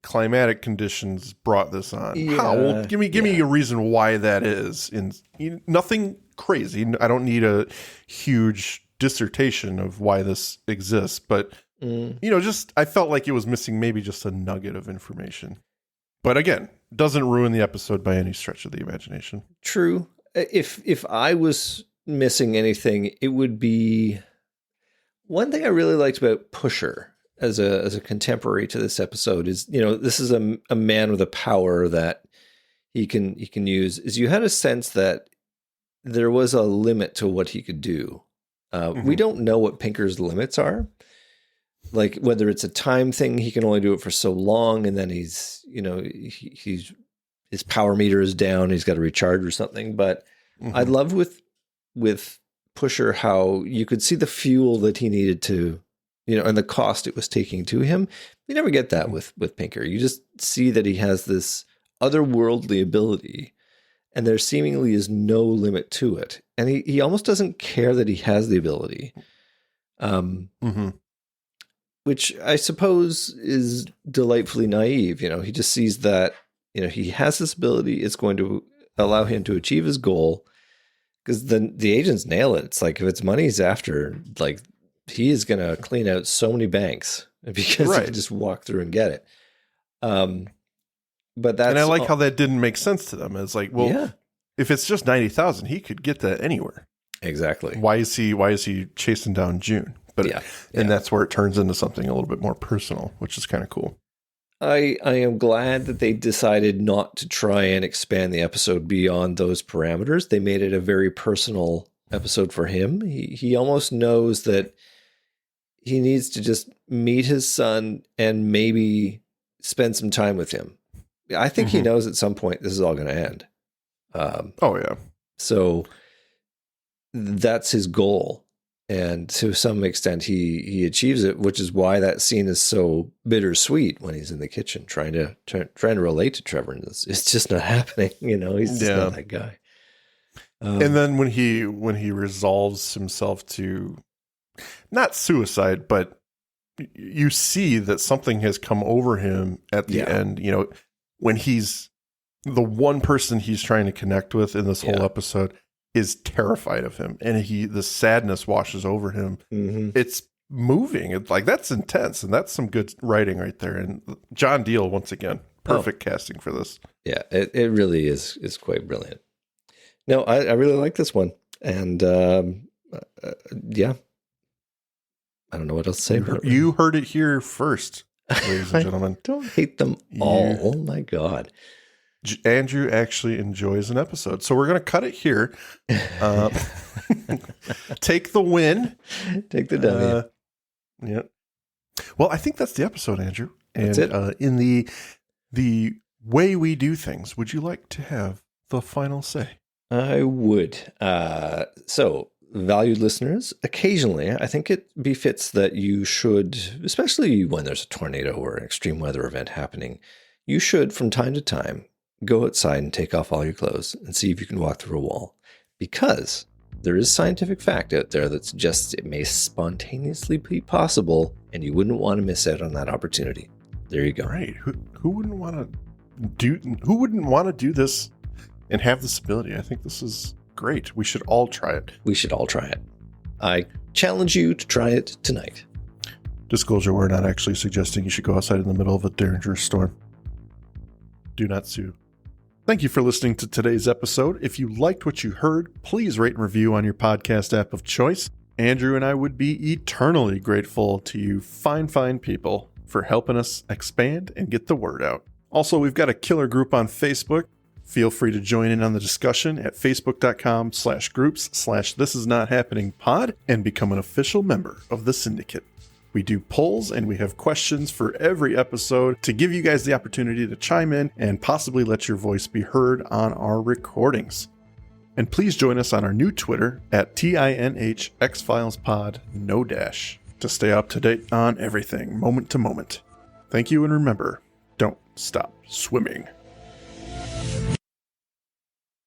climatic conditions brought this on. Yeah, How? Well, give me a reason why that is. Nothing crazy. I don't need a huge dissertation of why this exists, but just I felt like it was missing maybe just a nugget of information. But again, doesn't ruin the episode by any stretch of the imagination. True. If I was missing anything, it would be one thing I really liked about Pusher as a contemporary to this episode is, this is a man with a power that he can use. Is you had a sense that there was a limit to what he could do. We don't know what Pinker's limits are. Like whether it's a time thing, he can only do it for so long, and then he's his power meter is down, he's got to recharge or something. But I love with Pusher how you could see the fuel that he needed to, and the cost it was taking to him. You never get that with Pinker. You just see that he has this otherworldly ability, and there seemingly is no limit to it. And he almost doesn't care that he has the ability. Which I suppose is delightfully naive. He just sees that, he has this ability. It's going to allow him to achieve his goal, because the agents nail it. It's like, if it's money he's after, like, he is going to clean out so many banks because he can just walk through and get it. But that's, and I like how that didn't make sense to them. It's like, well, if it's just 90,000, he could get that anywhere. Exactly. Why is he chasing down June? But and that's where it turns into something a little bit more personal, which is kind of cool. I am glad that they decided not to try and expand the episode beyond those parameters. They made it a very personal episode for him. He almost knows that he needs to just meet his son and maybe spend some time with him. I think he knows at some point this is all going to end. So that's his goal. And to some extent, he achieves it, which is why that scene is so bittersweet when he's in the kitchen trying to relate to Trevor. And it's just not happening. He's just not that guy. And then when he resolves himself to not suicide, but you see that something has come over him at the end. When he's the one person he's trying to connect with in this whole episode is terrified of him, and the sadness washes over him. It's moving. It's like, that's intense, and that's some good writing right there. And John Deal, once again, perfect casting for this. Yeah, it really is quite brilliant. No, I really like this one, and I don't know what else to say about it. You heard it here first, ladies and gentlemen. Don't hate them all. Oh my God. Andrew actually enjoys an episode. So we're going to cut it here. Take the win. Take the W. Yeah. Well, I think that's the episode, Andrew. And that's it. In the way we do things, would you like to have the final say? I would. So, valued listeners, occasionally, I think it befits that you should, especially when there's a tornado or an extreme weather event happening, you should, from time to time, go outside and take off all your clothes and see if you can walk through a wall. Because there is scientific fact out there that suggests it may spontaneously be possible, and you wouldn't want to miss out on that opportunity. There you go. Right. Who wouldn't want to do this and have this ability? I think this is great. We should all try it. I challenge you to try it tonight. Disclosure, we're not actually suggesting you should go outside in the middle of a dangerous storm. Do not sue. Thank you for listening to today's episode. If you liked what you heard, please rate and review on your podcast app of choice. Andrew and I would be eternally grateful to you fine people for helping us expand and get the word out. Also, we've got a killer group on Facebook. Feel free to join in on the discussion at facebook.com/groups/thisisnothappeningpod and become an official member of the syndicate. We do polls and we have questions for every episode to give you guys the opportunity to chime in and possibly let your voice be heard on our recordings. And please join us on our new Twitter at TINHXFilesPod, no dash, to stay up to date on everything, moment to moment. Thank you, and remember, don't stop swimming.